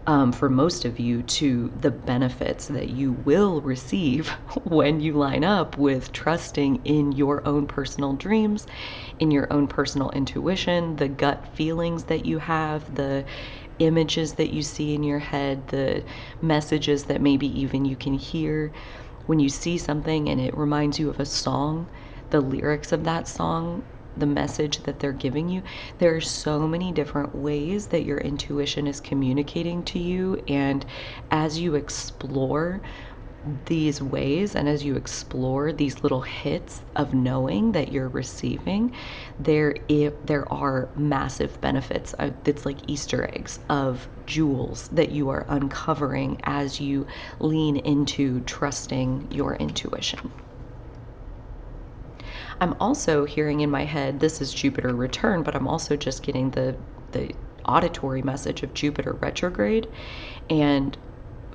for most of you to the benefits that you will receive when you line up with trusting in your own personal dreams, in your own personal intuition, the gut feelings that you have, the images that you see in your head, the messages that maybe even you can hear when you see something and it reminds you of a song, the lyrics of that song, the message that they're giving you. There are so many different ways that your intuition is communicating to you, and as you explore these ways and as you explore these little hits of knowing that you're receiving, there are massive benefits. It's like Easter eggs of jewels that you are uncovering as you lean into trusting your intuition. I'm also hearing in my head, this is Jupiter return, but I'm also just getting the auditory message of Jupiter retrograde. And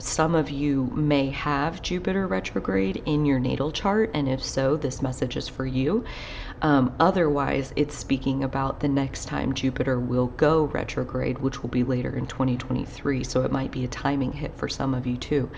some of you may have Jupiter retrograde in your natal chart, and if so, this message is for you. Otherwise, it's speaking about the next time Jupiter will go retrograde, which will be later in 2023, so it might be a timing hit for some of you too.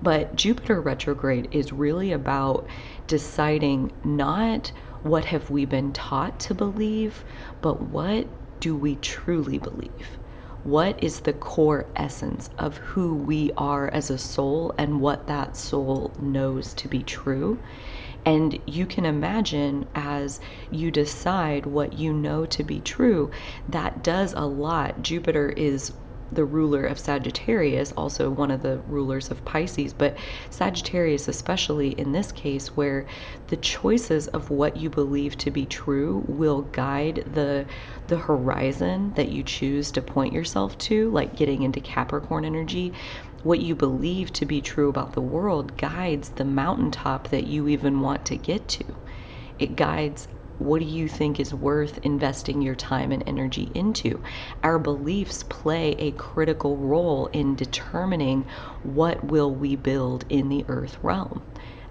But Jupiter retrograde is really about deciding not what have we been taught to believe, but what do we truly believe? What is the core essence of who we are as a soul and what that soul knows to be true? And you can imagine, as you decide what you know to be true, that does a lot. Jupiter is the ruler of Sagittarius, also one of the rulers of Pisces, but Sagittarius especially in this case, where the choices of what you believe to be true will guide the horizon that you choose to point yourself to, like getting into Capricorn energy. What you believe to be true about the world guides the mountaintop that you even want to get to. It guides what do you think is worth investing your time and energy into. Our beliefs play a critical role in determining what will we build in the earth realm.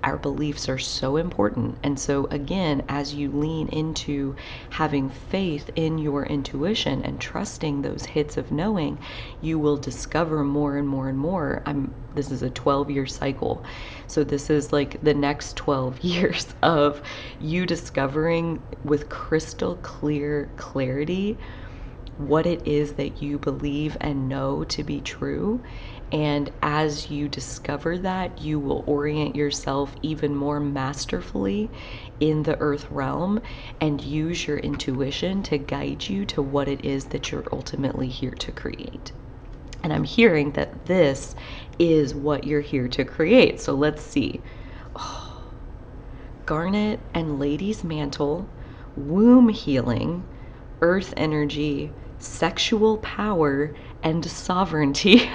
Our beliefs are so important. And so again, as you lean into having faith in your intuition and trusting those hits of knowing, you will discover more and more and more. This is a 12-year cycle. So this is like the next 12 years of you discovering with crystal clear clarity what it is that you believe and know to be true. And as you discover that, you will orient yourself even more masterfully in the earth realm and use your intuition to guide you to what it is that you're ultimately here to create. And I'm hearing that this is what you're here to create. So let's see. Oh, Garnet and Lady's Mantle, womb healing, earth energy, sexual power, and sovereignty.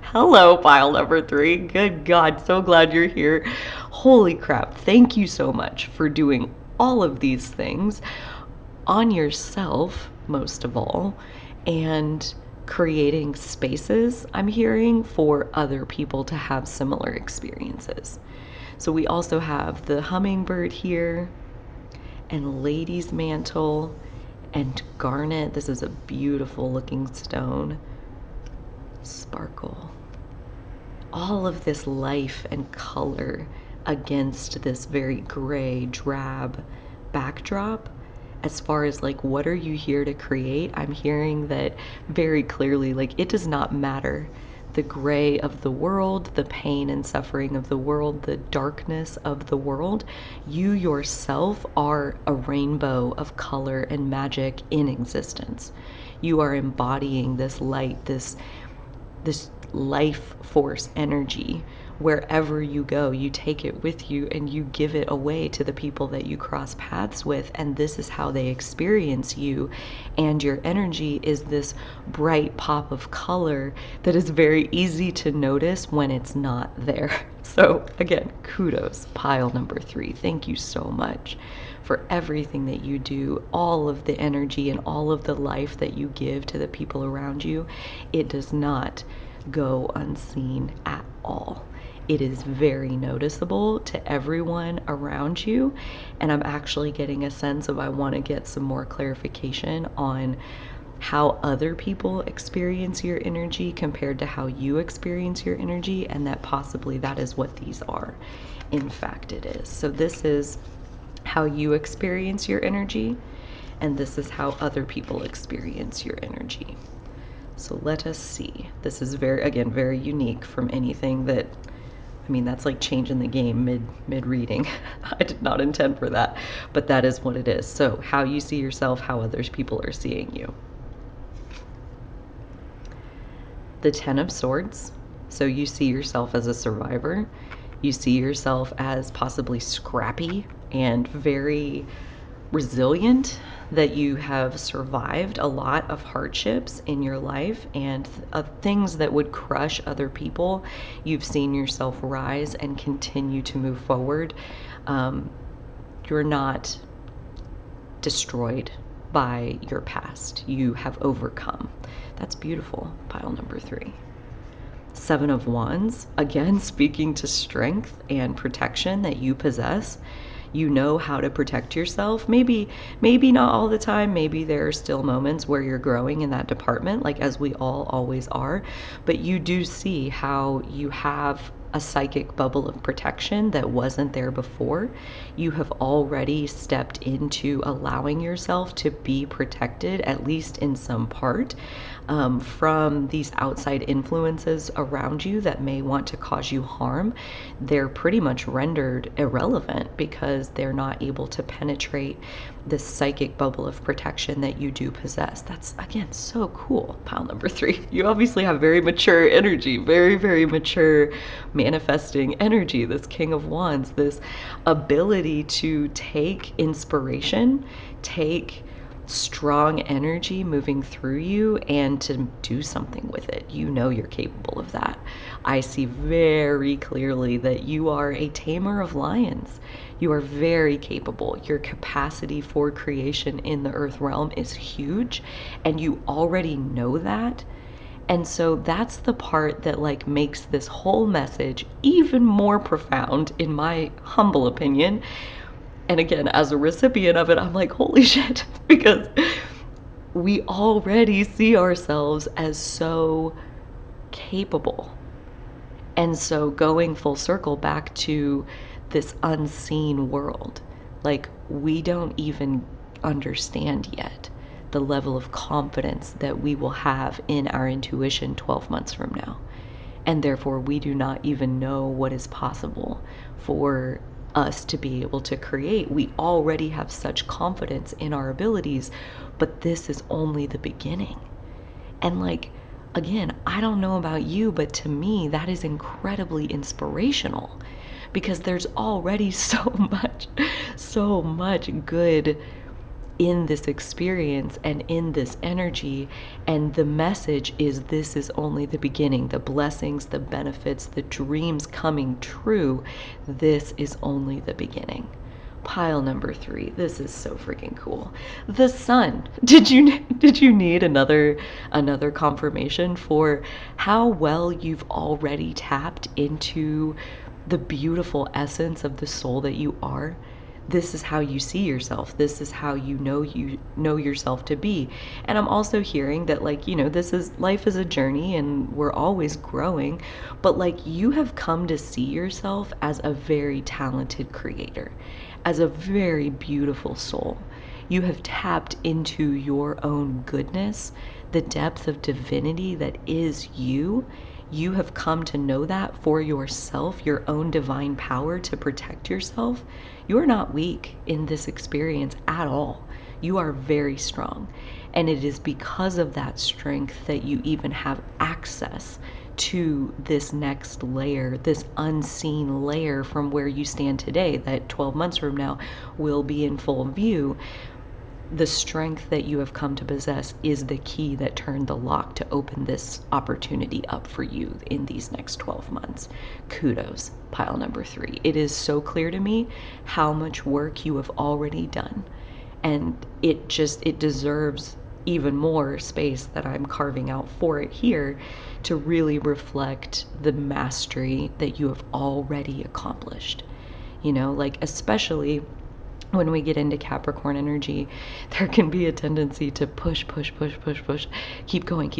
Hello, pile number 3. Good God, so glad you're here. Holy crap, thank you so much for doing all of these things on yourself, most of all, and creating spaces, I'm hearing, for other people to have similar experiences. So we also have the hummingbird here, and Lady's Mantle, and garnet. This is a beautiful looking stone. Sparkle. All of this life and color against this very gray, drab backdrop. As far as like, what are you here to create? I'm hearing that very clearly, like, it does not matter the gray of the world, the pain and suffering of the world, the darkness of the world. You yourself are a rainbow of color and magic in existence. You are embodying this light, this life force energy. Wherever you go, you take it with you and you give it away to the people that you cross paths with, and this is how they experience you. And your energy is this bright pop of color that is very easy to notice when it's not there. So again, kudos, pile number 3. Thank you so much for everything that you do, all of the energy and all of the life that you give to the people around you. It does not go unseen at all. It is very noticeable to everyone around you, and I'm actually getting a sense of, I want to get some more clarification on how other people experience your energy compared to how you experience your energy, and that possibly that is what these are. In fact, it is. So this is how you experience your energy, and this is how other people experience your energy. So let us see. This is very, again, very unique from anything that, I mean, that's like changing the game mid reading. I did not intend for that, but that is what it is. So how you see yourself, how other people are seeing you. The 10 of Swords. So you see yourself as a survivor. You see yourself as possibly scrappy and very resilient, that you have survived a lot of hardships in your life and things that would crush other people. You've seen yourself rise and continue to move forward. You're not destroyed by your past. You have overcome. That's beautiful, pile number 3. 7 of Wands, again, speaking to strength and protection that you possess. You know how to protect yourself. Maybe not all the time. Maybe there are still moments where you're growing in that department, like as we all always are. But you do see how you have a psychic bubble of protection that wasn't there before. You have already stepped into allowing yourself to be protected, at least in some part, from these outside influences around you that may want to cause you harm. They're pretty much rendered irrelevant because they're not able to penetrate this psychic bubble of protection that you do possess. That's, again, so cool, pile number 3. You obviously have very mature energy, very, very mature manifesting energy, this King of Wands, this ability to take inspiration, take strong energy moving through you, and to do something with it. You know you're capable of that. I see very clearly that you are a tamer of lions. You are very capable. Your capacity for creation in the earth realm is huge, and you already know that. And so that's the part that like makes this whole message even more profound, in my humble opinion. And again, as a recipient of it, I'm like, holy shit, because we already see ourselves as so capable. And so going full circle back to this unseen world, like we don't even understand yet the level of confidence that we will have in our intuition 12 months from now. And therefore, we do not even know what is possible for us to be able to create. We already have such confidence in our abilities, but this is only the beginning. And like, again, I don't know about you, but to me, that is incredibly inspirational because there's already so much good in this experience and in this energy. And the message is this is only the beginning. The blessings, the benefits, the dreams coming true, this is only the beginning. Pile number 3. This is so freaking cool. The sun. Did you need another confirmation for how well you've already tapped into the beautiful essence of the soul that you are? This is how you see yourself. This is how you know yourself to be. And I'm also hearing that, like, this is life is a journey and we're always growing, but like you have come to see yourself as a very talented creator, as a very beautiful soul. You have tapped into your own goodness, the depth of divinity that is you. You have come to know that for yourself, your own divine power to protect yourself. You're not weak in this experience at all. You are very strong. And it is because of that strength that you even have access to this next layer, this unseen layer from where you stand today, that 12 months from now will be in full view. The strength that you have come to possess is the key that turned the lock to open this opportunity up for you in these next 12 months. Kudos, pile number 3. It is so clear to me how much work you have already done. And it deserves even more space that I'm carving out for it here to really reflect the mastery that you have already accomplished. Like, especially when we get into Capricorn energy, there can be a tendency to push, keep going.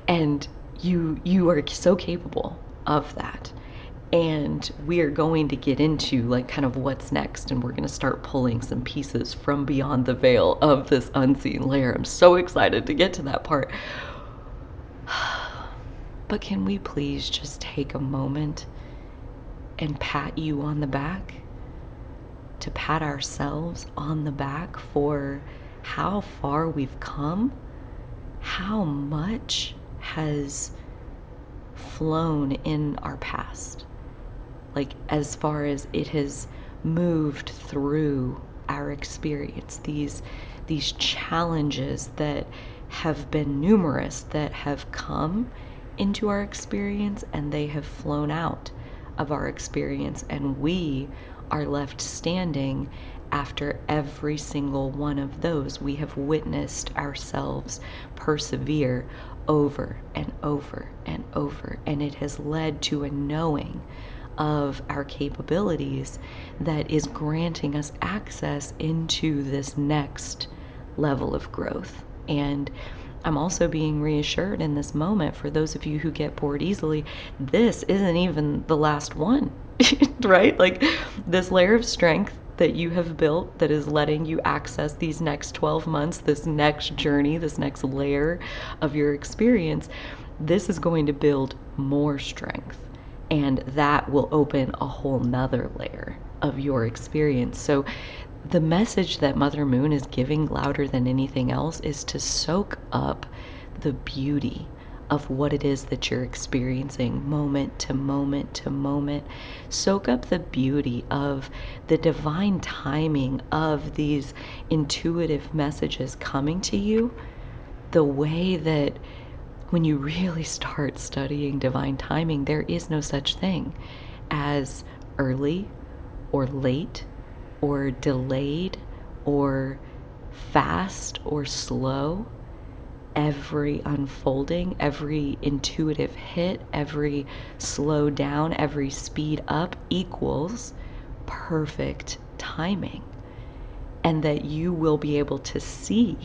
And you are so capable of that. And we are going to get into like kind of what's next, and we're going to start pulling some pieces from beyond the veil of this unseen layer. I'm so excited to get to that part. But can we please just take a moment and pat you on the back? To pat ourselves on the back for how far we've come, how much has flown in our past. Like, as far as it has moved through our experience, these challenges that have been numerous, that have come into our experience and they have flown out of our experience, and we are left standing after every single one of those. We have witnessed ourselves persevere over and over and over, and it has led to a knowing of our capabilities that is granting us access into this next level of growth. And I'm also being reassured in this moment, for those of you who get bored easily, this isn't even the last one, right? Like, this layer of strength that you have built that is letting you access these next 12 months, this next journey, this next layer of your experience, this is going to build more strength. And that will open a whole nother layer of your experience. So the message that Mother Moon is giving louder than anything else is to soak up the beauty of what it is that you're experiencing moment to moment to moment. Soak up the beauty of the divine timing of these intuitive messages coming to you. The way that when you really start studying divine timing, there is no such thing as early or late or delayed or fast or slow. Every unfolding, every intuitive hit, every slow down, every speed up equals perfect timing. And that you will be able to see.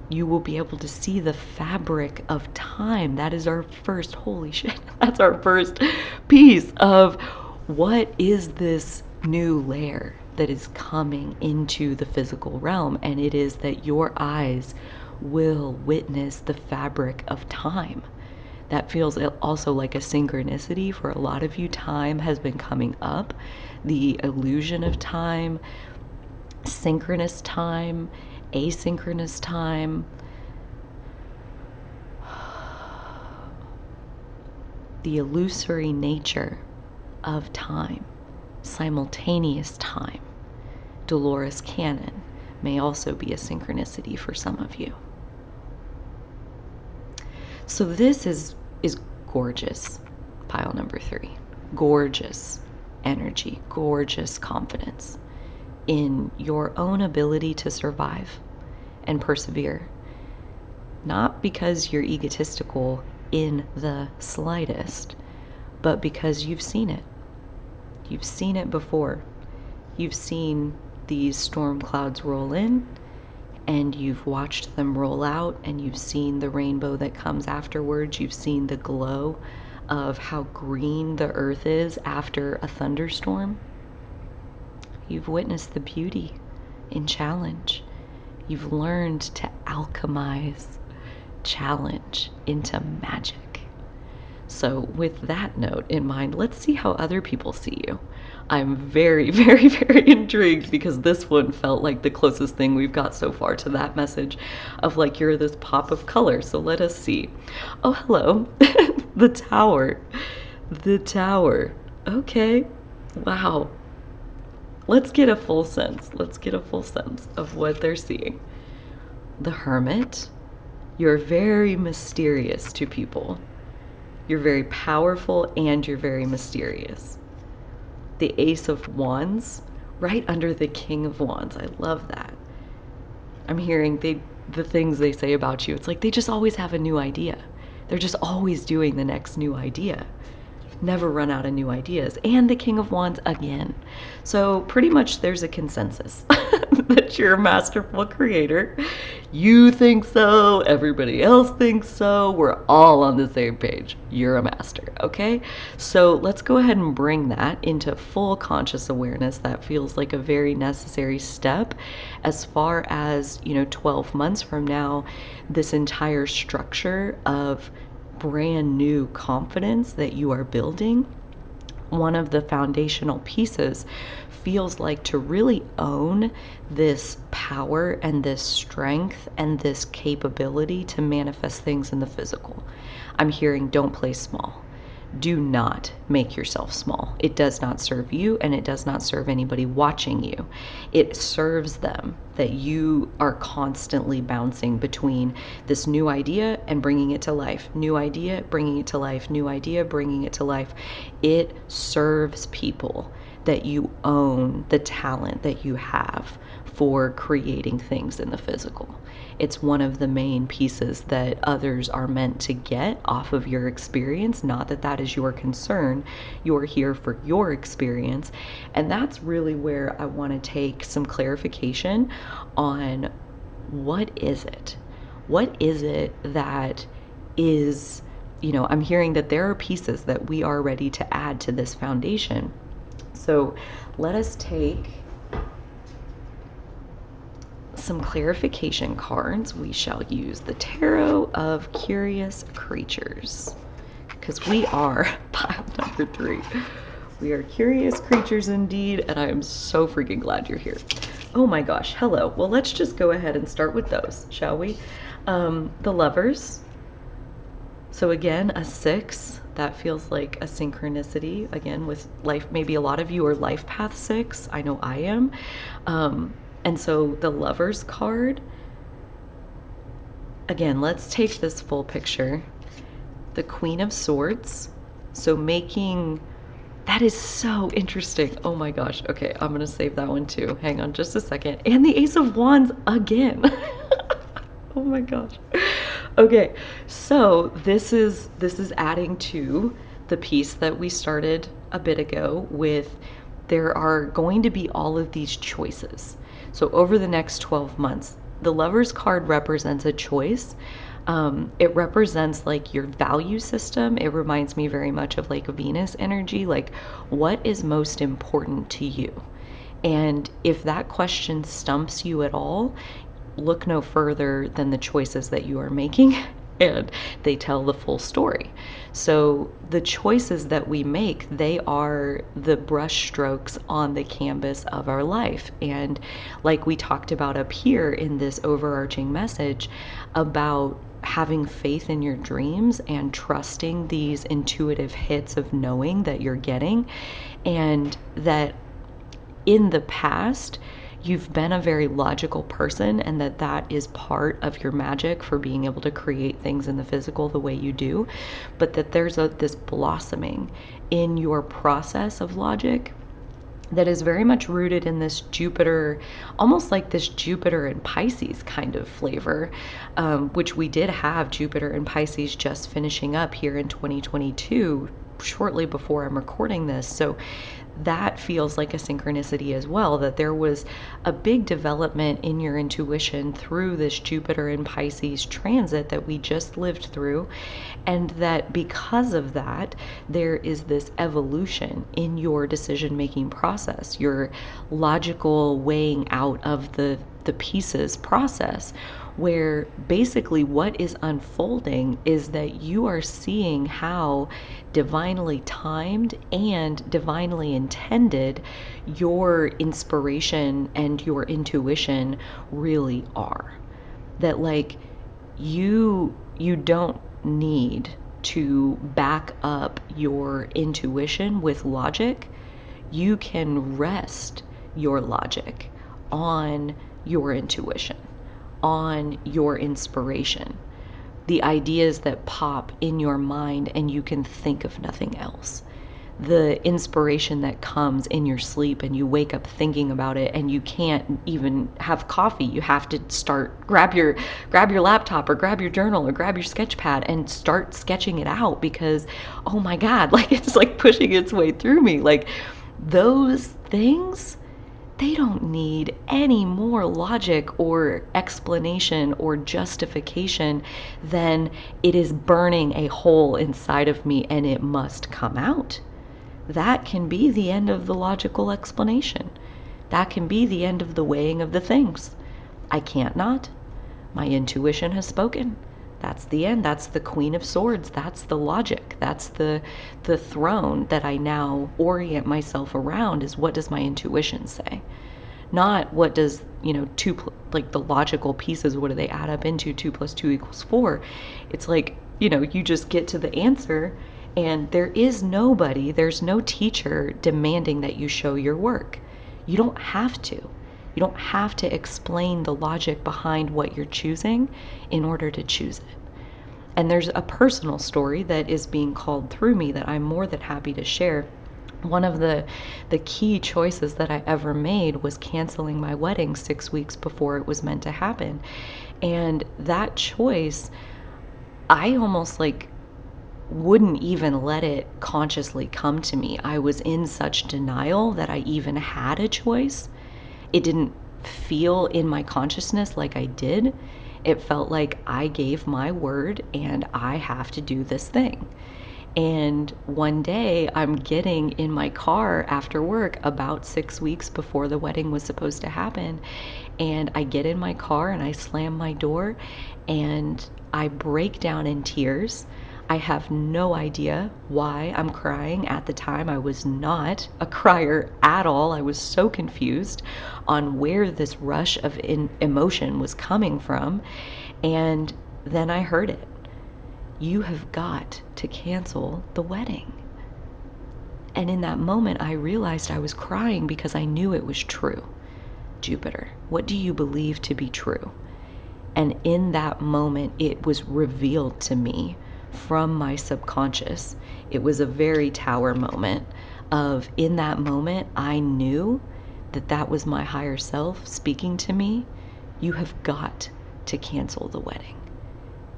You will be able to see the fabric of time. That is our first, holy shit, that's our first piece of what is this new layer that is coming into the physical realm, and it is that your eyes will witness the fabric of time. That feels also like a synchronicity for a lot of you. Time has been coming up, the illusion of time, synchronous time, asynchronous time, the illusory nature of time, simultaneous time. Dolores Cannon may also be a synchronicity for some of you. So this is gorgeous, pile number 3. Gorgeous energy, gorgeous confidence in your own ability to survive and persevere. Not because you're egotistical in the slightest, but because you've seen it. You've seen it before. You've seen these storm clouds roll in, and you've watched them roll out, and you've seen the rainbow that comes afterwards. You've seen the glow of how green the earth is after a thunderstorm. You've witnessed the beauty in challenge. You've learned to alchemize challenge into magic. So with that note in mind, let's see how other people see you. I'm very, very, very intrigued because this one felt like the closest thing we've got so far to that message of like you're this pop of color. So let us see. Oh, hello. The Tower. The Tower. Okay. Wow. Let's get a full sense. Let's get a full sense of what they're seeing. The Hermit. You're very mysterious to people. You're very powerful and you're very mysterious. The Ace of Wands, right under the King of Wands. I love that. I'm hearing the things they say about you. It's like they just always have a new idea. They're just always doing the next new idea. Never run out of new ideas. And the King of Wands again. So pretty much there's a consensus that you're a masterful creator. You think so, everybody else thinks so, we're all on the same page. You're a master, okay? So let's go ahead and bring that into full conscious awareness. That feels like a very necessary step as far as, 12 months from now, this entire structure of brand new confidence that you are building. One of the foundational pieces feels like to really own this power and this strength and this capability to manifest things in the physical. I'm hearing don't play small. Do not make yourself small. It does not serve you and it does not serve anybody watching you. It serves them that you are constantly bouncing between this new idea and bringing it to life. New idea, bringing it to life. New idea, bringing it to life. It serves people that you own the talent that you have for creating things in the physical. It's one of the main pieces that others are meant to get off of your experience. Not that that is your concern. You're here for your experience. And that's really where I want to take some clarification on what is it? What is it that is, I'm hearing that there are pieces that we are ready to add to this foundation. So let us take some clarification cards. We shall use the Tarot of Curious Creatures because we are pile number 3. We are curious creatures indeed, and I am so freaking glad you're here. Oh my gosh, hello. Well, let's just go ahead and start with those, shall we? The Lovers. So again, a 6. That feels like a synchronicity, again, with life. Maybe a lot of you are life path 6. I know I am. And so the Lovers card, again, let's take this full picture. The Queen of Swords. So making, that is so interesting. Oh my gosh. Okay, I'm going to save that one too. Hang on just a second. And the Ace of Wands again. Oh my gosh. Okay, so this is adding to the piece that we started a bit ago with there are going to be all of these choices. So over the next 12 months, the Lover's card represents a choice. It represents like your value system. It reminds me very much of like Venus energy, like what is most important to you? And if that question stumps you at all, look no further than the choices that you are making, and they tell the full story. So the choices that we make, they are the brush strokes on the canvas of our life. And like we talked about up here in this overarching message about having faith in your dreams and trusting these intuitive hits of knowing that you're getting, and that in the past you've been a very logical person, and that is part of your magic for being able to create things in the physical the way you do, but that there's this blossoming in your process of logic that is very much rooted in this Jupiter, almost like this Jupiter and Pisces kind of flavor, which we did have Jupiter and Pisces just finishing up here in 2022, shortly before I'm recording this. So that feels like a synchronicity as well, that there was a big development in your intuition through this Jupiter and Pisces transit that we just lived through, and that because of that, there is this evolution in your decision making process, your logical weighing out of the pieces process, where basically what is unfolding is that you are seeing how divinely timed and divinely intended your inspiration and your intuition really are. That like you don't need to back up your intuition with logic. You can rest your logic on your intuition, on your inspiration, the ideas that pop in your mind and you can think of nothing else. The inspiration that comes in your sleep and you wake up thinking about it and you can't even have coffee. You have to grab your laptop or grab your journal or grab your sketch pad and start sketching it out, because oh my God, like it's like pushing its way through me. Like those things, they don't need any more logic or explanation or justification than it is burning a hole inside of me and it must come out. That can be the end of the logical explanation. That can be the end of the weighing of the things. I can't not. My intuition has spoken. That's the end. That's the Queen of Swords. That's the logic. That's the throne that I now orient myself around, is what does my intuition say? Not what does, like the logical pieces, what do they add up into? 2 + 2 = 4. It's like, you just get to the answer, and there's no teacher demanding that you show your work. You don't have to. You don't have to explain the logic behind what you're choosing in order to choose it. And there's a personal story that is being called through me that I'm more than happy to share. One of the key choices that I ever made was canceling my wedding 6 weeks before it was meant to happen. And that choice, I almost like wouldn't even let it consciously come to me. I was in such denial that I even had a choice. It didn't feel in my consciousness like I did. It felt like I gave my word and I have to do this thing. And one day I'm getting in my car after work about 6 weeks before the wedding was supposed to happen. And I get in my car and I slam my door and I break down in tears. I have no idea why I'm crying. At the time, I was not a crier at all. I was so confused on where this rush of emotion was coming from. And then I heard it. You have got to cancel the wedding. And in that moment, I realized I was crying because I knew it was true. Jupiter, what do you believe to be true? And in that moment, it was revealed to me from my subconscious. It was a very Tower moment of, in that moment, I knew that that was my higher self speaking to me. You have got to cancel the wedding.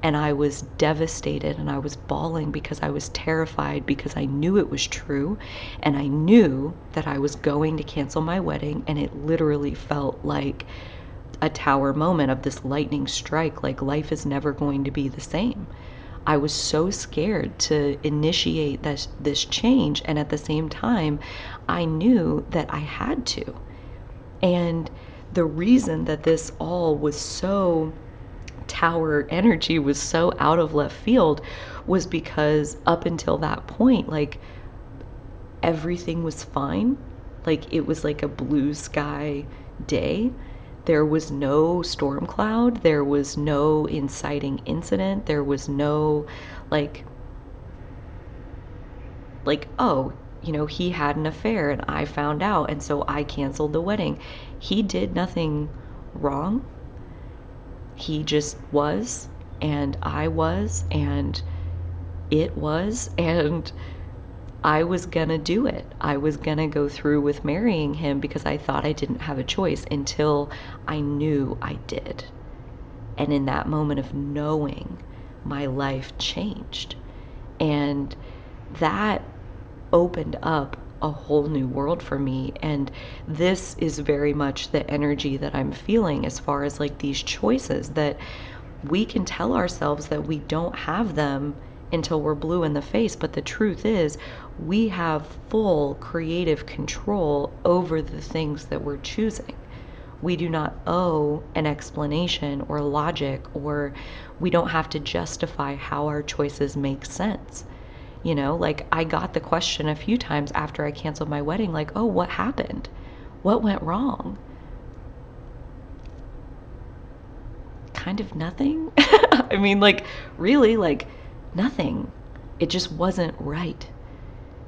And I was devastated and I was bawling because I was terrified, because I knew it was true and I knew that I was going to cancel my wedding, and it literally felt like a tower moment of this lightning strike, like life is never going to be the same. I was so scared to initiate this change, and at the same time, I knew that I had to. And the reason that this all was so tower energy was so out of left field was because up until that point, like everything was fine. Like it was like a blue sky day. There was no storm cloud. There was no inciting incident. There was no like, oh, he had an affair and I found out and so I canceled the wedding. He did nothing wrong. He just was, and I was, and it was, and I was gonna do it. I was gonna go through with marrying him because I thought I didn't have a choice until I knew I did. And in that moment of knowing, my life changed. And that opened up a whole new world for me. And this is very much the energy that I'm feeling as far as like these choices that we can tell ourselves that we don't have them until we're blue in the face. But the truth is, we have full creative control over the things that we're choosing. We do not owe an explanation or logic, or we don't have to justify how our choices make sense. Like I got the question a few times after I canceled my wedding, like, oh, what happened? What went wrong? Kind of nothing. I mean, like, really, like, nothing. It just wasn't right.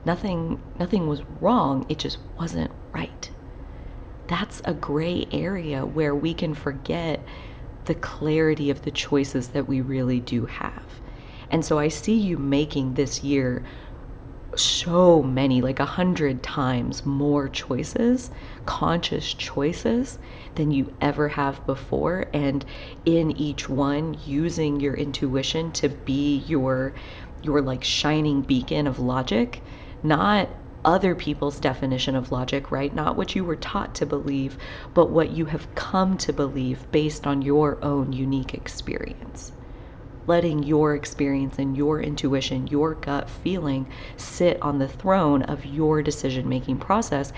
Nothing was wrong. It just wasn't right. That's a gray area where we can forget the clarity of the choices that we really do have. And so I see you making this year so many, like 100 times more choices, conscious choices than you ever have before. And in each one, using your intuition to be your like shining beacon of logic, not other people's definition of logic, right? Not what you were taught to believe, but what you have come to believe based on your own unique experience. Letting your experience and your intuition, your gut feeling sit on the throne of your decision-making process.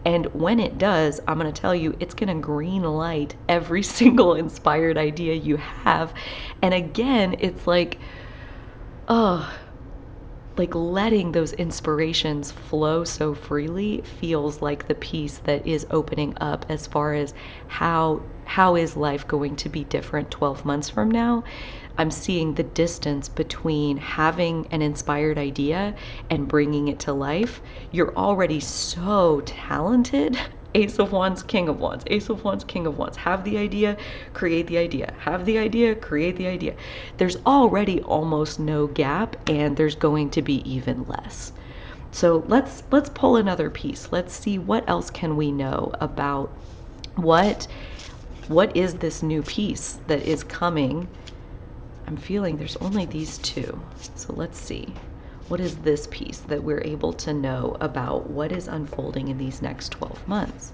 And when it does, I'm going to tell you, it's going to green light every single inspired idea you have. And again, it's like, oh, like letting those inspirations flow so freely feels like the piece that is opening up as far as how is life going to be different 12 months from now. I'm seeing the distance between having an inspired idea and bringing it to life. You're already so talented. Ace of Wands, King of Wands, Ace of Wands, King of Wands. Have the idea, create the idea. Have the idea, create the idea. There's already almost no gap, and there's going to be even less. So let's pull another piece. Let's see what else can we know about what is this new piece that is coming. I'm feeling there's only these two. So let's see. What is this piece that we're able to know about what is unfolding in these next 12 months?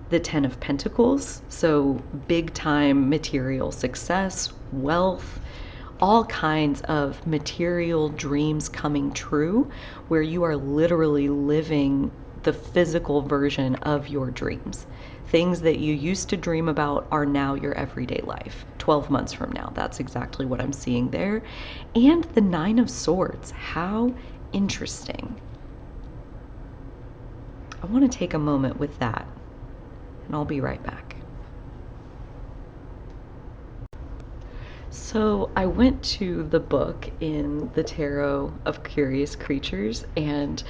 The Ten of Pentacles, so big time material success, wealth, all kinds of material dreams coming true, where you are literally living the physical version of your dreams. Things that you used to dream about are now your everyday life. 12 months from now, that's exactly what I'm seeing there. And the Nine of Swords, how interesting. I want to take a moment with that, and I'll be right back. So I went to the book in the Tarot of Curious Creatures, and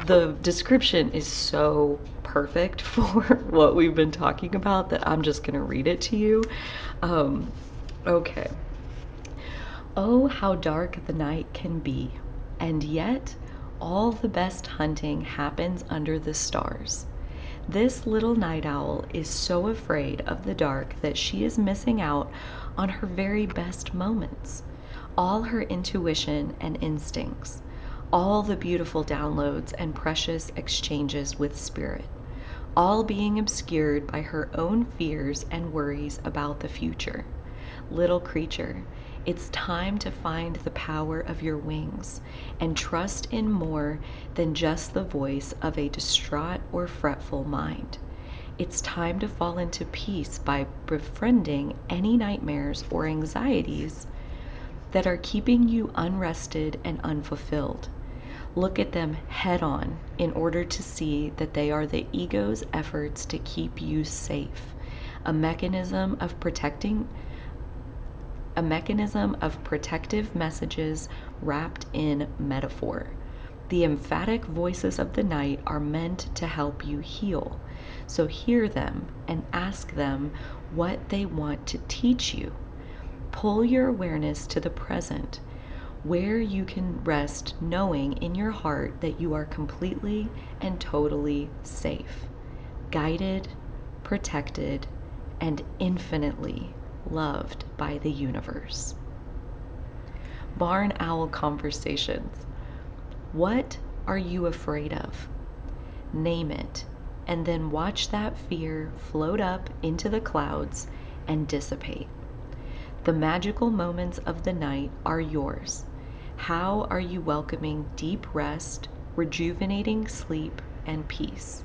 the description is so perfect for what we've been talking about that I'm just going to read it to you. Okay. Oh, how dark the night can be, and yet all the best hunting happens under the stars. This little night owl is so afraid of the dark that she is missing out on her very best moments, all her intuition and instincts, all the beautiful downloads and precious exchanges with spirit, all being obscured by her own fears and worries about the future. Little creature, it's time to find the power of your wings and trust in more than just the voice of a distraught or fretful mind. It's time to fall into peace by befriending any nightmares or anxieties that are keeping you unrested and unfulfilled. Look at them head on in order to see that they are the ego's efforts to keep you safe, a mechanism of protective messages wrapped in metaphor. The emphatic voices of the night are meant to help you heal. So hear them and ask them what they want to teach you. Pull your awareness to the present, where you can rest knowing in your heart that you are completely and totally safe, guided, protected, and infinitely loved by the universe. Barn Owl Conversations. What are you afraid of? Name it, and then watch that fear float up into the clouds and dissipate. The magical moments of the night are yours. How are you welcoming deep rest, rejuvenating sleep, and peace?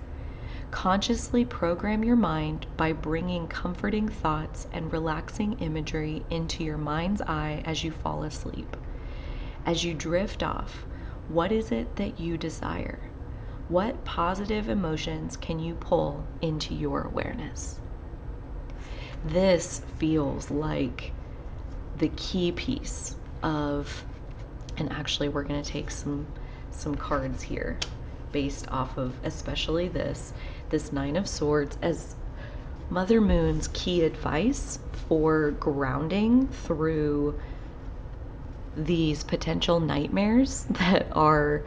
Consciously program your mind by bringing comforting thoughts and relaxing imagery into your mind's eye as you fall asleep. As you drift off, what is it that you desire? What positive emotions can you pull into your awareness? This feels like the key piece of, and actually we're going to take some cards here based off of especially this Nine of Swords as Mother Moon's key advice for grounding through these potential nightmares that are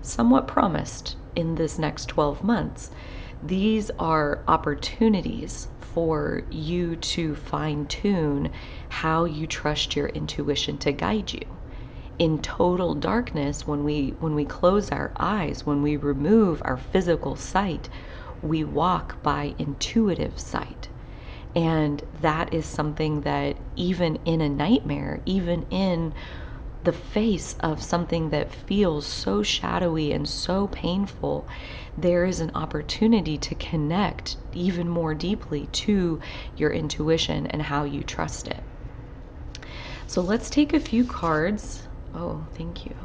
somewhat promised in this next 12 months. These are opportunities for you to fine tune how you trust your intuition to guide you. In total darkness, when we close our eyes, when we remove our physical sight, we walk by intuitive sight. And that is something that even in a nightmare, even in the face of something that feels so shadowy and so painful, there is an opportunity to connect even more deeply to your intuition and how you trust it. So let's take a few cards. Oh, thank you.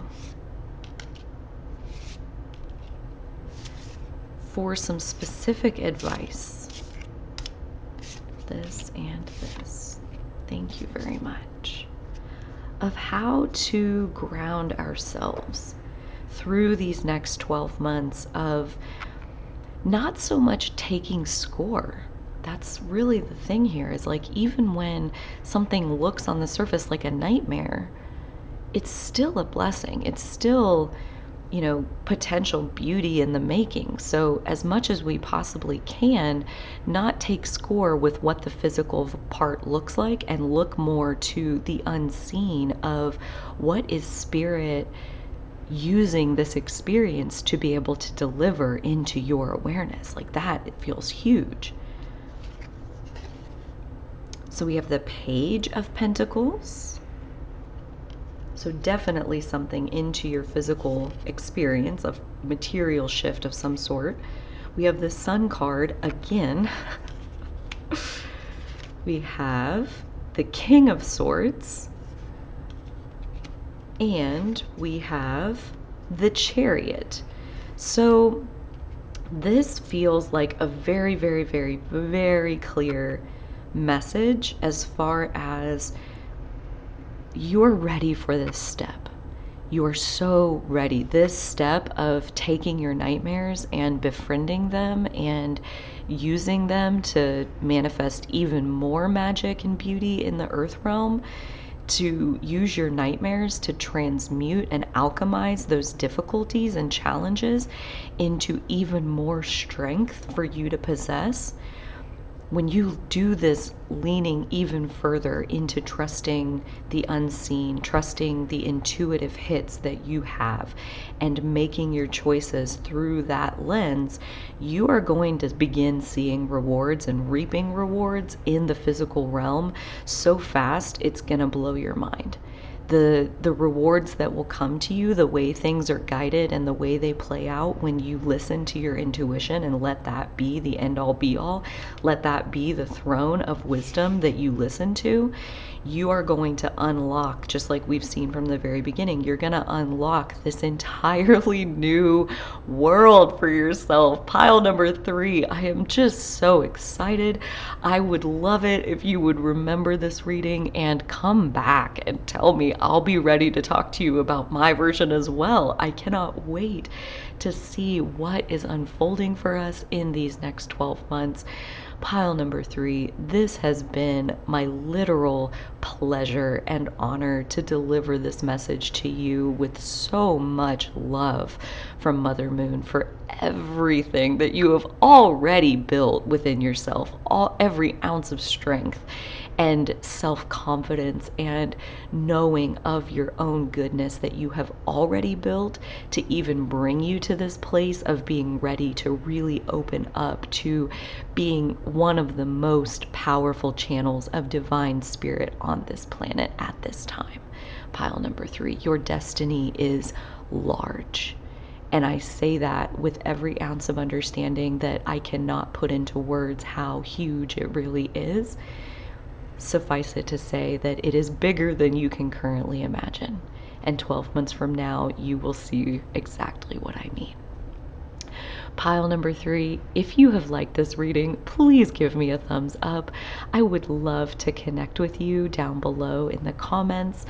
For some specific advice. This and this. Thank you very much. Of how to ground ourselves through these next 12 months of not so much taking score. That's really the thing here, is like, even when something looks on the surface like a nightmare, it's still a blessing. It's still, potential beauty in the making. So as much as we possibly can, not take score with what the physical part looks like and look more to the unseen of what is spirit using this experience to be able to deliver into your awareness. Like that, it feels huge. So we have the Page of Pentacles. So definitely something into your physical experience of material shift of some sort. We have the Sun card again. We have the King of Swords. And we have the Chariot. So this feels like a very, very, very, very clear message as far as you're ready for this step. You are so ready. This step of taking your nightmares and befriending them and using them to manifest even more magic and beauty in the earth realm, to use your nightmares to transmute and alchemize those difficulties and challenges into even more strength for you to possess. when you do this, leaning even further into trusting the unseen, trusting the intuitive hits that you have, and making your choices through that lens, you are going to begin seeing rewards and reaping rewards in the physical realm so fast it's going to blow your mind. The rewards that will come to you, the way things are guided and the way they play out when you listen to your intuition and let that be the end all be all, let that be the throne of wisdom that you listen to, you are going to unlock, just like we've seen from the very beginning, you're going to unlock this entirely new world for yourself. Pile number 3, I am just so excited. I would love it if you would remember this reading and come back and tell me. I'll be ready to talk to you about my version as well. I cannot wait to see what is unfolding for us in these next 12 months. Pile number 3, this has been my literal pleasure and honor to deliver this message to you with so much love from Mother Moon for everything that you have already built within yourself, every ounce of strength and self-confidence and knowing of your own goodness that you have already built to even bring you to this place of being ready to really open up to being one of the most powerful channels of divine spirit on this planet at this time. Pile number 3, your destiny is large. And I say that with every ounce of understanding that I cannot put into words how huge it really is. Suffice it to say that it is bigger than you can currently imagine. And 12 months from now, you will see exactly what I mean. Pile number 3, if you have liked this reading, please give me a thumbs up. I would love to connect with you down below in the comments.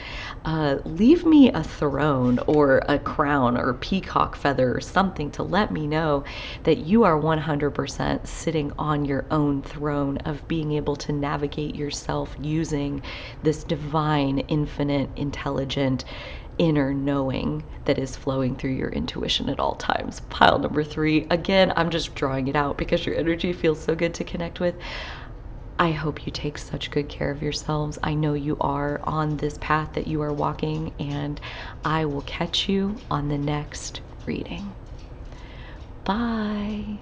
Leave me a throne or a crown or peacock feather or something to let me know that you are 100% sitting on your own throne of being able to navigate yourself using this divine, infinite, intelligent, inner knowing that is flowing through your intuition at all times. Pile number 3, again, I'm just drawing it out because your energy feels so good to connect with. I hope you take such good care of yourselves. I know you are on this path that you are walking, and I will catch you on the next reading. Bye.